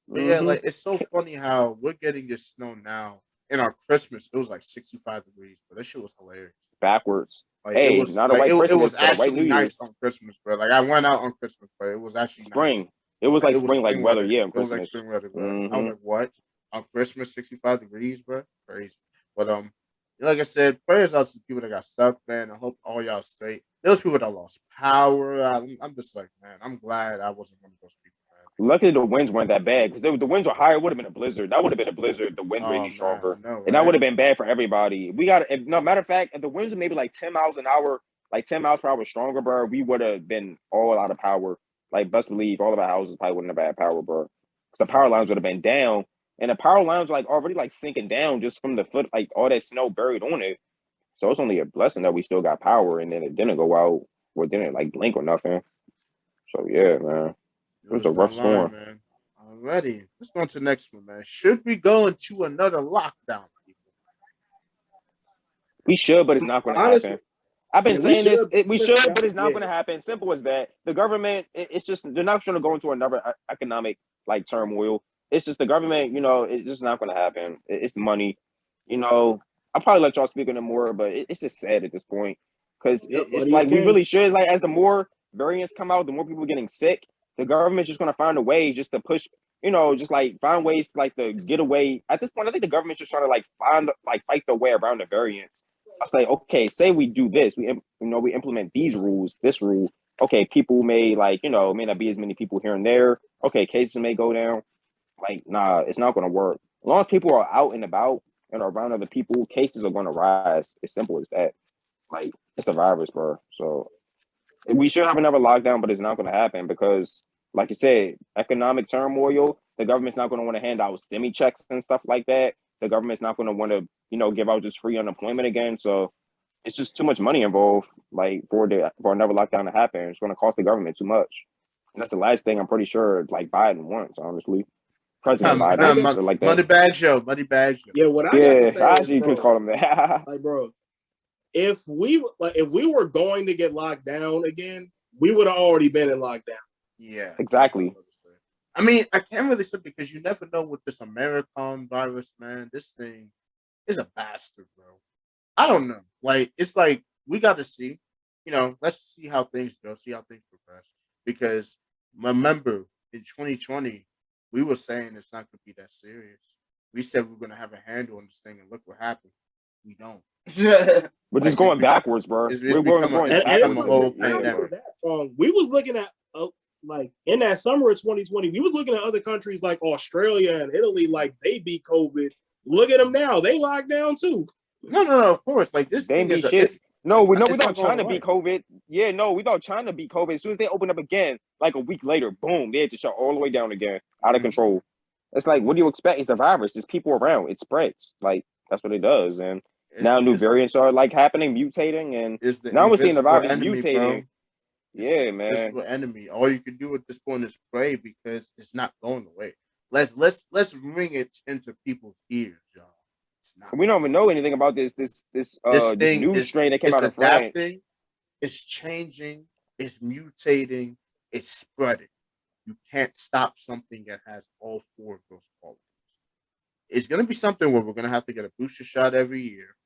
But yeah, like it's so funny how we're getting this snow now. In our Christmas, it was like 65 degrees, but that shit was hilarious. Backwards. Like Hey, it was not a like white it Christmas, was but a white actually New nice Year's. on Christmas, bro. Like I went out on Christmas, but it was actually Spring. nice. It was like It was spring, like weather. Yeah, on It was like Christmas. spring weather, bro. I was like, what? On Christmas, 65 degrees, bro? Crazy. But like I said, prayers out to the people that got stuck, man. I hope all y'all safe. Those people that lost power. I'm just like, man, I'm glad I wasn't one of those people, man. Luckily, the winds weren't that bad because the winds were higher. It would have been a blizzard. That would have been a blizzard. The wind Oh really man, stronger, I know, right? and that would have been bad for everybody. We got no matter of fact, if the winds were maybe like 10 miles an hour, like 10 miles per hour stronger, bro, we would have been all out of power. Like best believe, all of our houses probably wouldn't have had power, bro. Because the power lines would have been down, and the power lines were like already like sinking down just from the foot, like all that snow buried on it. So it's only a blessing that we still got power, and then it didn't go out or didn't like blink or nothing. So yeah, man, it was a rough storm. Man. Alrighty, let's go on to the next one, man. Should we go into another lockdown, people? We should, but it's not going to happen. I've been saying this. We should, but it's not going to happen. Simple as that. The government, it's just they're not going to go into another economic like turmoil. It's just the government. It's just not going to happen. It's money. I'll probably let y'all speak on it more, but it's just sad at this point because it's like we really should. Like as the more variants come out, the more people getting sick. The government's just going to find a way just to push. Just like find ways like to get away. At this point, I think the government's just trying to like fight their way around the variants. I was like, okay, say we do this, we implement these rules, this rule. Okay, people may may not be as many people here and there. Okay, cases may go down. Like, nah, it's not going to work. As long as people are out and about and are around other people, cases are going to rise. It's simple as that. Like, it's a virus, bro. So We should have another lockdown, but it's not going to happen because, like you said, economic turmoil. The government's not going to want to hand out stimmy checks and stuff like that. The government's not going to want to, give out just free unemployment again. So it's just too much money involved. Like for another lockdown to happen, it's going to cost the government too much. And that's the last thing I'm pretty sure like Biden wants, honestly. President Biden, like that. Money bag show. Yeah, what I got to say I is, actually could call him that. like, bro, if we were going to get locked down again, we would have already been in lockdown. Yeah, exactly. I mean, I can't really say because you never know with this American virus, man. This thing is a bastard, bro. I don't know. Like, it's like we got to see. Let's see how things go, see how things progress. Because remember, in 2020, we were saying it's not going to be that serious. We said we are going to have a handle on this thing, and look what happened. We don't. We're just going backwards, bro. We're going backwards. We was looking at like in that summer of 2020, we was looking at other countries like Australia and Italy, like they beat COVID. Look at them now; they locked down too. No, of course. Like this thing is shit. We thought China beat COVID. Yeah, no, we thought China beat COVID. As soon as they opened up again, like a week later, boom, they had to shut all the way down again, out of control. It's like, what do you expect? It's a virus. There's people around. It spreads. Like that's what it does. And now new variants are like happening, mutating, and now we're seeing the virus mutating. Bro. Yeah, man. Invisible enemy. All you can do at this point is pray because it's not going away. Let's ring it into people's ears, y'all. We don't even know anything about this new strain that came out of France. It's changing. It's mutating. It's spreading. You can't stop something that has all four of those qualities. It's going to be something where we're going to have to get a booster shot every year.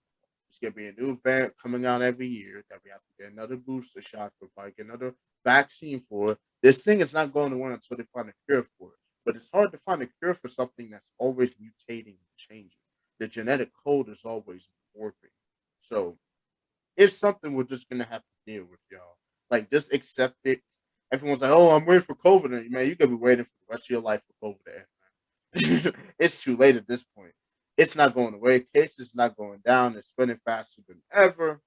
It's going to be a new variant coming out every year that we have to get another booster shot for, like another vaccine for. This thing is not going to win until they find a cure for it. But it's hard to find a cure for something that's always mutating and changing. The genetic code is always warping. So it's something we're just going to have to deal with, y'all. Like, just accept it. Everyone's like, oh, I'm waiting for COVID. And, man, you could be waiting for the rest of your life for COVID to end, man. It's too late at this point. It's not going away. Cases not going down. It's spreading faster than ever.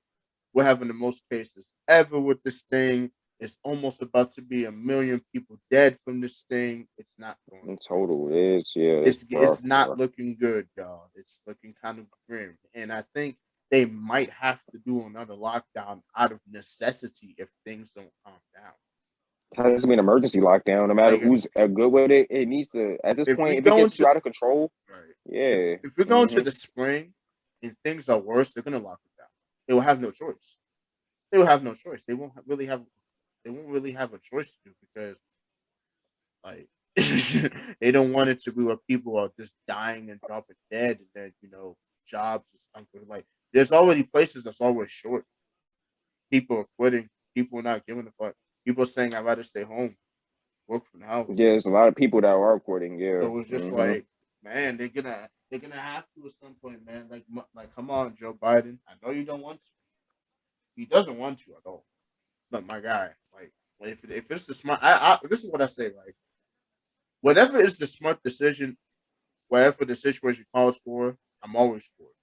We're having the most cases ever with this thing. It's almost about to be 1 million people dead from this thing. It's not going. In total, it's not looking good, y'all. It's looking kind of grim, and I think they might have to do another lockdown out of necessity if things don't calm down. It has to be an emergency lockdown. No matter who's good with it, it needs to. At this point, if it gets too out of control, right? Yeah. If we're going to the spring and things are worse, they're gonna lock it down. They will have no choice. They will have no choice. They won't really have a choice to do because, like, they don't want it to be where people are just dying and dropping dead, and then jobs is like. There's already places that's always short. People are quitting. People are not giving a fuck. People are saying I'd rather stay home, work from the house. Yeah, there's a lot of people that are quitting. Yeah, so it's just like, man, they're gonna have to at some point, man. Like, come on, Joe Biden. I know you don't want to. He doesn't want to at all. But my guy, like, if it's the smart, this is what I say, like, whatever is the smart decision, whatever the situation calls for, I'm always for it.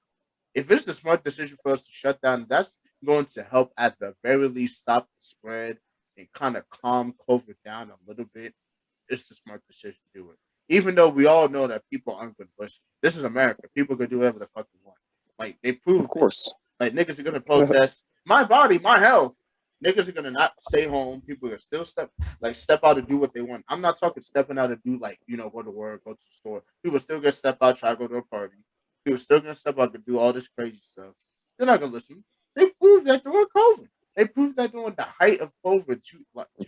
If it's the smart decision for us to shut down, that's going to help at the very least stop the spread and kind of calm COVID down a little bit. It's the smart decision to do it. Even though we all know that people aren't going to listen. This is America. People can do whatever the fuck they want. Like, they prove, of course. Like, niggas are going to protest. My body, my health. Niggas are gonna not stay home. People are still step out and do what they want. I'm not talking stepping out and do go to work, go to the store. People are still gonna step out, try to go to a party. People are still gonna step out to do all this crazy stuff. They're not gonna listen. They proved that during COVID. They proved that during the height of COVID.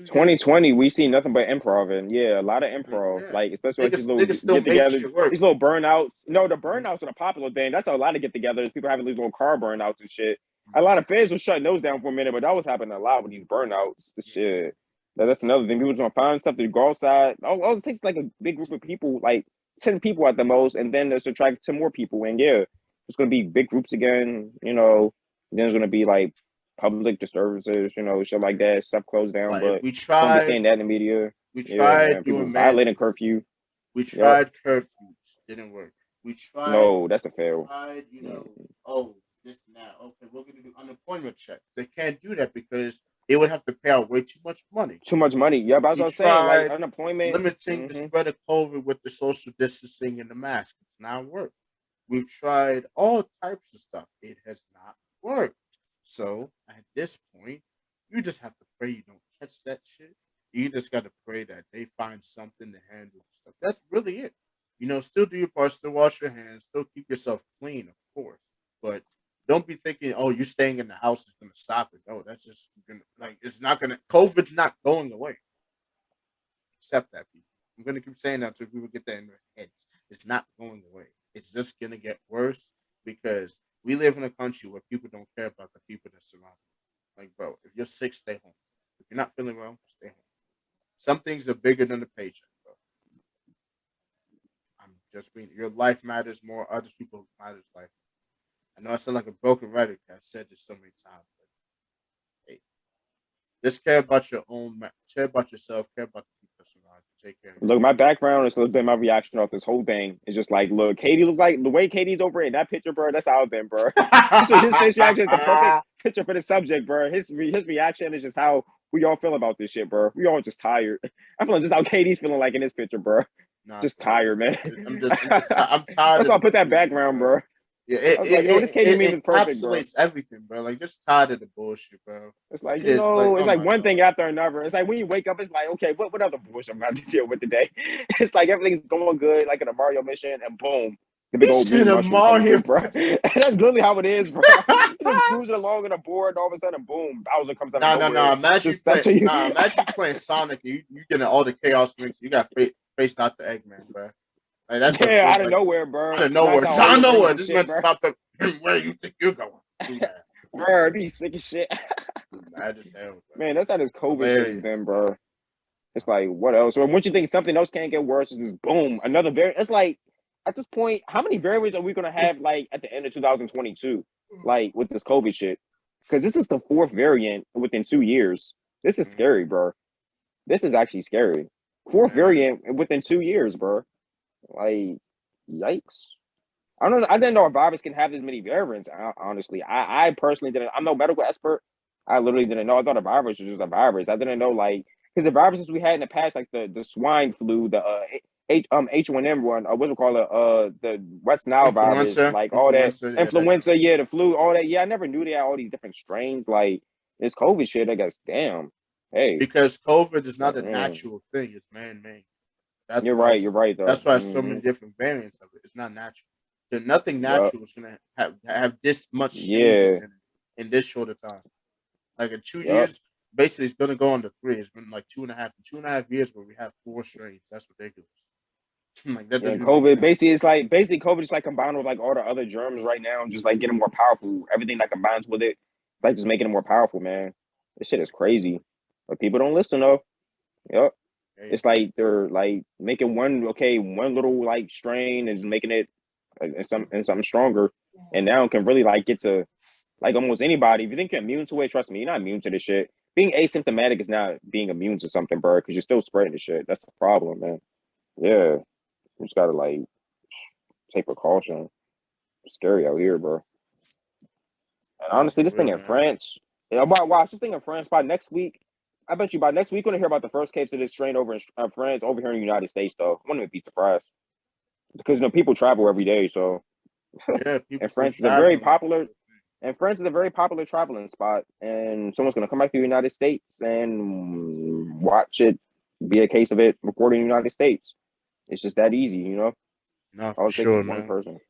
2020, we see nothing but improv, and a lot of improv. Yeah. Like, especially these little get-togethers, these little burnouts. No, the burnouts are the popular thing. That's a lot of get-togethers. People having these little car burnouts and shit. A lot of fans were shutting those down for a minute, but that was happening a lot with these burnouts. Shit. That's another thing. People just gonna find stuff to go outside. All it takes like a big group of people, like 10 people at the most, and then there's attract 10 more people. And it's gonna be big groups again. Then there's gonna be like public disturbances, shit like that. Stuff closed down. Like, but we tried be saying that in the media. We tried doing violating curfew. We tried curfews, didn't work. We tried. No, that's a fail. Tried, this and that. Okay, we're gonna do unemployment checks. They can't do that because they would have to pay out way too much money. Too much money. Yeah, but I was We gonna say like tried unemployment. limiting the spread of COVID with the social distancing and the mask. It's not worked. We've tried all types of stuff. It has not worked. So at this point, you just have to pray you don't catch that shit. You just got to pray that they find something to handle stuff. That's really it. Still do your part, still wash your hands, still keep yourself clean, of course. But don't be thinking, oh, you staying in the house is going to stop it. No, that's just gonna, it's not going to, COVID's not going away. Accept that, people. I'm going to keep saying that until people get that in their heads. It's not going away. It's just going to get worse because we live in a country where people don't care about the people that surround them. Like, bro, if you're sick, stay home. If you're not feeling well, stay home. Some things are bigger than the paycheck, bro. I'm just being, your life matters more. Other people matters life. I know I sound like a broken record. I said this so many times, but hey, just care about your own, care about yourself, care about the people surround you. Take care. Look, my background is a little bit my reaction off this whole thing. It's just like, look, Katie look like the way Katie's over in that picture, bro. That's how I've been, bro. So his face reaction is the perfect picture for the subject, bro. His reaction is just how we all feel about this shit, bro. We all just tired. I'm feeling just how Katie's feeling like in this picture, bro. Nah, just tired, man. I'm tired. That's why I put that background, bro. Yeah, it perfect, encapsulates everything, bro. Like, just tired of the bullshit, bro. It's like, it's like one thing after another. It's like when you wake up, it's like, okay, what other bullshit I'm about to deal with today? It's like everything's going good, like in a Mario mission, and boom, the big old Mario, bro. That's literally how it is, bro. You just cruising along on a board, and all of a sudden, boom, Bowser comes out. No. Imagine playing Sonic. You getting all the chaos rings. You got faced out the Eggman, bro. Like, that's out of nowhere, bro. Out of nowhere. It's out of nowhere. This man stops up. Where you think you're going? Bro, be sick as shit. Man, that's how this COVID shit has been, bro. It's like, what else? Or once you think something else can't get worse, it's just boom, another variant. It's like, at this point, how many variants are we gonna have like at the end of 2022? Like with this COVID shit? Because this is the 4th variant within 2 years. This is scary, bro. This is actually scary. 4th variant within 2 years, bro. Like, yikes. I don't know. I didn't know a virus can have this many variants, honestly. I personally didn't. I'm no medical expert. I literally didn't know. I thought a virus was just a virus. I didn't know, like, because the viruses we had in the past, like the swine flu, the H1N1, what's it called? The West Nile virus, like all that. Influenza, the flu, all that. Yeah, I never knew they had all these different strains. Like, this COVID shit, I guess, damn. Hey. Because COVID is not a natural thing. It's man-made. You're right, though. That's why so many different variants of it. It's not natural. Nothing natural is gonna have this much changes in this short of time. Like in 2 years, basically it's gonna go on to 3. It's been like 2.5 years where we have 4 strains. That's ridiculous. Like that COVID basically COVID is like combined with like all the other germs right now, just like getting more powerful. Everything that combines with it, like just making it more powerful, man. This shit is crazy. But people don't listen though. Yep. It's like they're like making one little like strain is making it something stronger, and now it can really like get to like almost anybody. If you think you're immune to it, trust me, you're not immune to this shit. Being asymptomatic is not being immune to something, bro, because you're still spreading the shit. That's the problem, man. Yeah, you just gotta like take precaution. It's scary out here, bro. And honestly, this thing in France, watch this thing in France by next week. I bet you by next week we're gonna hear about the first case of this strain over in France, over here in the United States, though. I wouldn't be surprised because people travel every day, so and France is a very popular traveling spot, and someone's gonna come back to the United States and watch it be a case of it recorded in the United States. It's just that easy, you know. No, for sure, man. One person.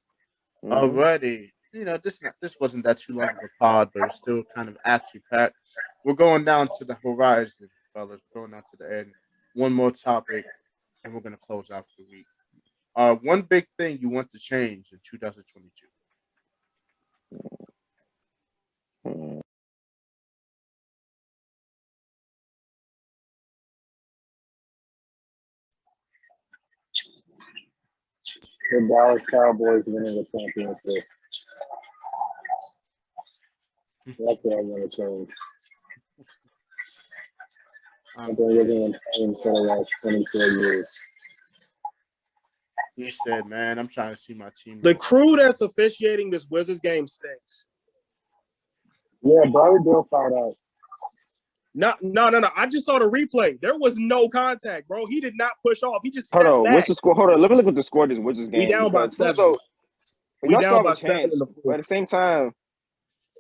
Alrighty. This wasn't that too long of a pod, but it's still kind of action packed. We're going down to the horizon, fellas. We're going down to the end. One more topic, and we're gonna close out for the week. One big thing you want to change in 2022. The Dallas Cowboys winning the championship. That's what I want to change. I've been living in pain for the last 24 years. He said, man, I'm trying to see my team. The crew that's officiating this Wizards game stinks. Yeah, Bradley Bill found out. No. I just saw the replay. There was no contact, bro. He did not push off. He just Hold stepped on. back. What's the score? Hold on. Let me look at the score of this Wizards game. We down by 7. So, We y'all down still have by a 7 chance. in the But fourth. at the same time,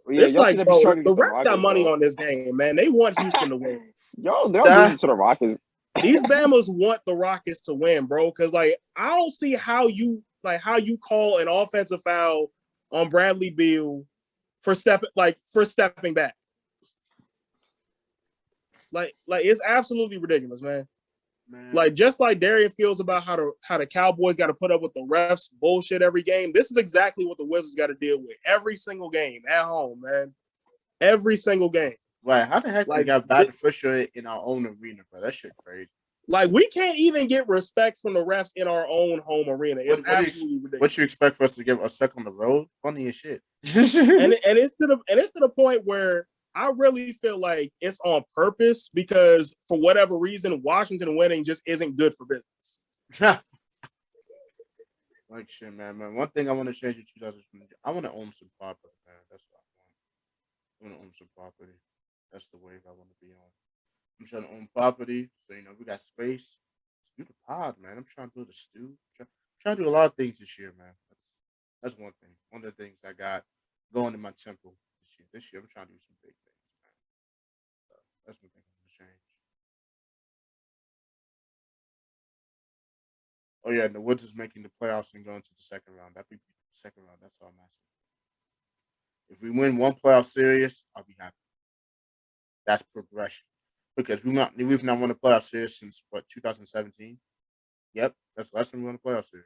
yeah, It's y'all like, should have bro, been the refs got money on this game, man. They want Houston to win. Y'all losing to the Rockets. These Bamas want the Rockets to win, bro. Because like I don't see how you call an offensive foul on Bradley Beal for stepping back. Like it's absolutely ridiculous, man. Like just like Darian feels about how the Cowboys got to put up with the refs bullshit every game. This is exactly what the Wizards got to deal with every single game at home, man. Every single game. Right? How the heck we got bad official in our own arena, bro? That shit crazy. Like we can't even get respect from the refs in our own home arena. It's absolutely ridiculous. What you expect for us to give a second on the road? Funny as shit. and it's to the point where I really feel like it's on purpose because for whatever reason, Washington winning just isn't good for business. Like shit, man. One thing I want to change in 2020, I want to own some property, man. That's what I want. I want to own some property. That's the wave I want to be on. I'm trying to own property, so we got space. Do the pod, man. I'm trying to build a stew. Trying to do a lot of things this year, man. That's one thing. One of the things I got going in my temple this year. This year, I'm trying to do some big things, man. So that's one thing I'm gonna change. Oh yeah, and the Woods is making the playoffs and going to the second round. That'd be the second round. That's all I'm asking. If we win one playoff series, I'll be happy. That's progression. Because we've not won a playoff series since 2017. Yep, that's the last time we won a playoff series.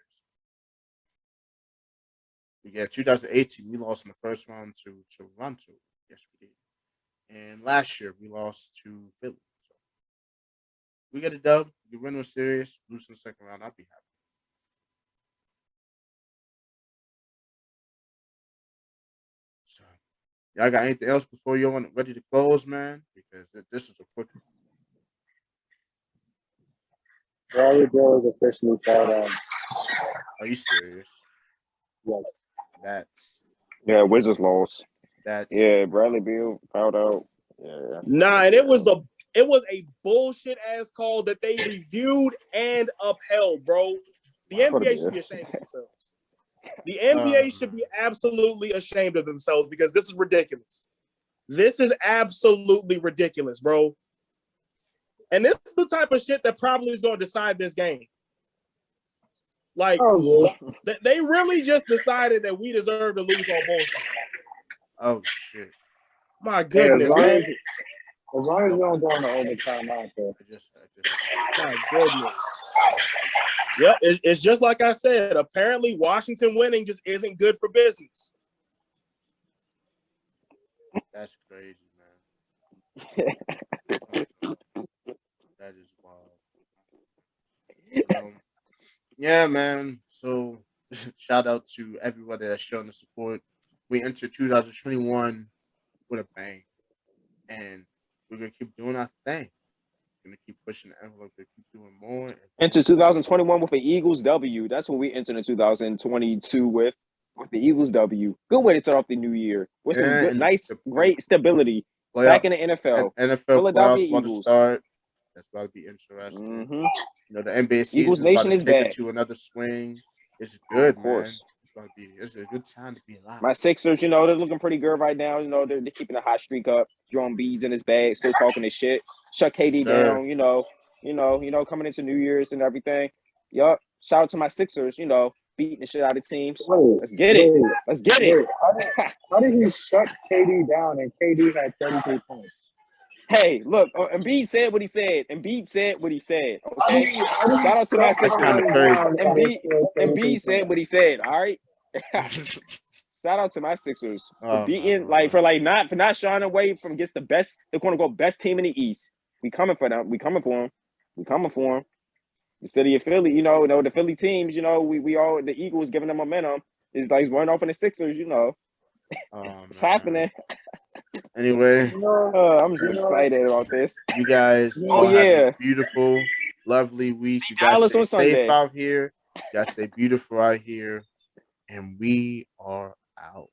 Yeah, 2018 we lost in the first round to Toronto. Yes, we did. And last year we lost to Philly. So we get a dub, we win a series, lose in the second round. I'll be happy. So, y'all got anything else before you want ready to close, man? Because this is a quick one. Bradley Beal is officially fouled out. Are you serious? Yes. Wizards lost. That's Bradley Beal fouled out. Yeah. Nah, and it was a bullshit ass call that they reviewed and upheld, bro. The NBA should be ashamed of themselves. The NBA should be absolutely ashamed of themselves because this is ridiculous. This is absolutely ridiculous, bro. And this is the type of shit that probably is going to decide this game. Like, they really just decided that we deserve to lose on bullshit. oh shit. My goodness, man. As long as we don't go into overtime out there. My goodness. Yep, it's just like I said. Apparently, Washington winning just isn't good for business. That's crazy, man. That is wild. Yeah, man. So, shout out to everybody that's shown the support. We entered 2021 with a bang, and we're gonna keep doing our thing. We're gonna keep pushing the envelope to keep doing more. Enter 2021 with an Eagles W. That's what we entered in 2022 with the Eagles W. Good way to start off the new year with some good, great stability back in the NFL. NFL Philadelphia playoffs about to start. That's about to be interesting. Mm-hmm. The NBA season Eagles Nation is back to another swing. It's good, of course. Man. It's a good time to be alive. My Sixers, they're looking pretty good right now. They're keeping a hot streak up, throwing beads in his bag, still talking his shit. Shut KD down, coming into New Year's and everything. Yup. Shout out to my Sixers, beating the shit out of teams. Let's get it. Let's get it. How did he shut KD down and KD had 33 points? Hey, look, Embiid said what he said. Okay? Shout out to my Sixers. Embiid said what he said, all right? Shout out to my Sixers for beating, for not shying away from against the best. They're going to go best team in the East. We coming for them. We coming for them. The city of Philly, the Philly teams, we all the Eagles giving them momentum. It's like running off in the Sixers, it's happening. Anyway, I'm just excited about this. You guys, have a beautiful, lovely week. You guys stay safe out here. You guys stay beautiful out here, and we are out.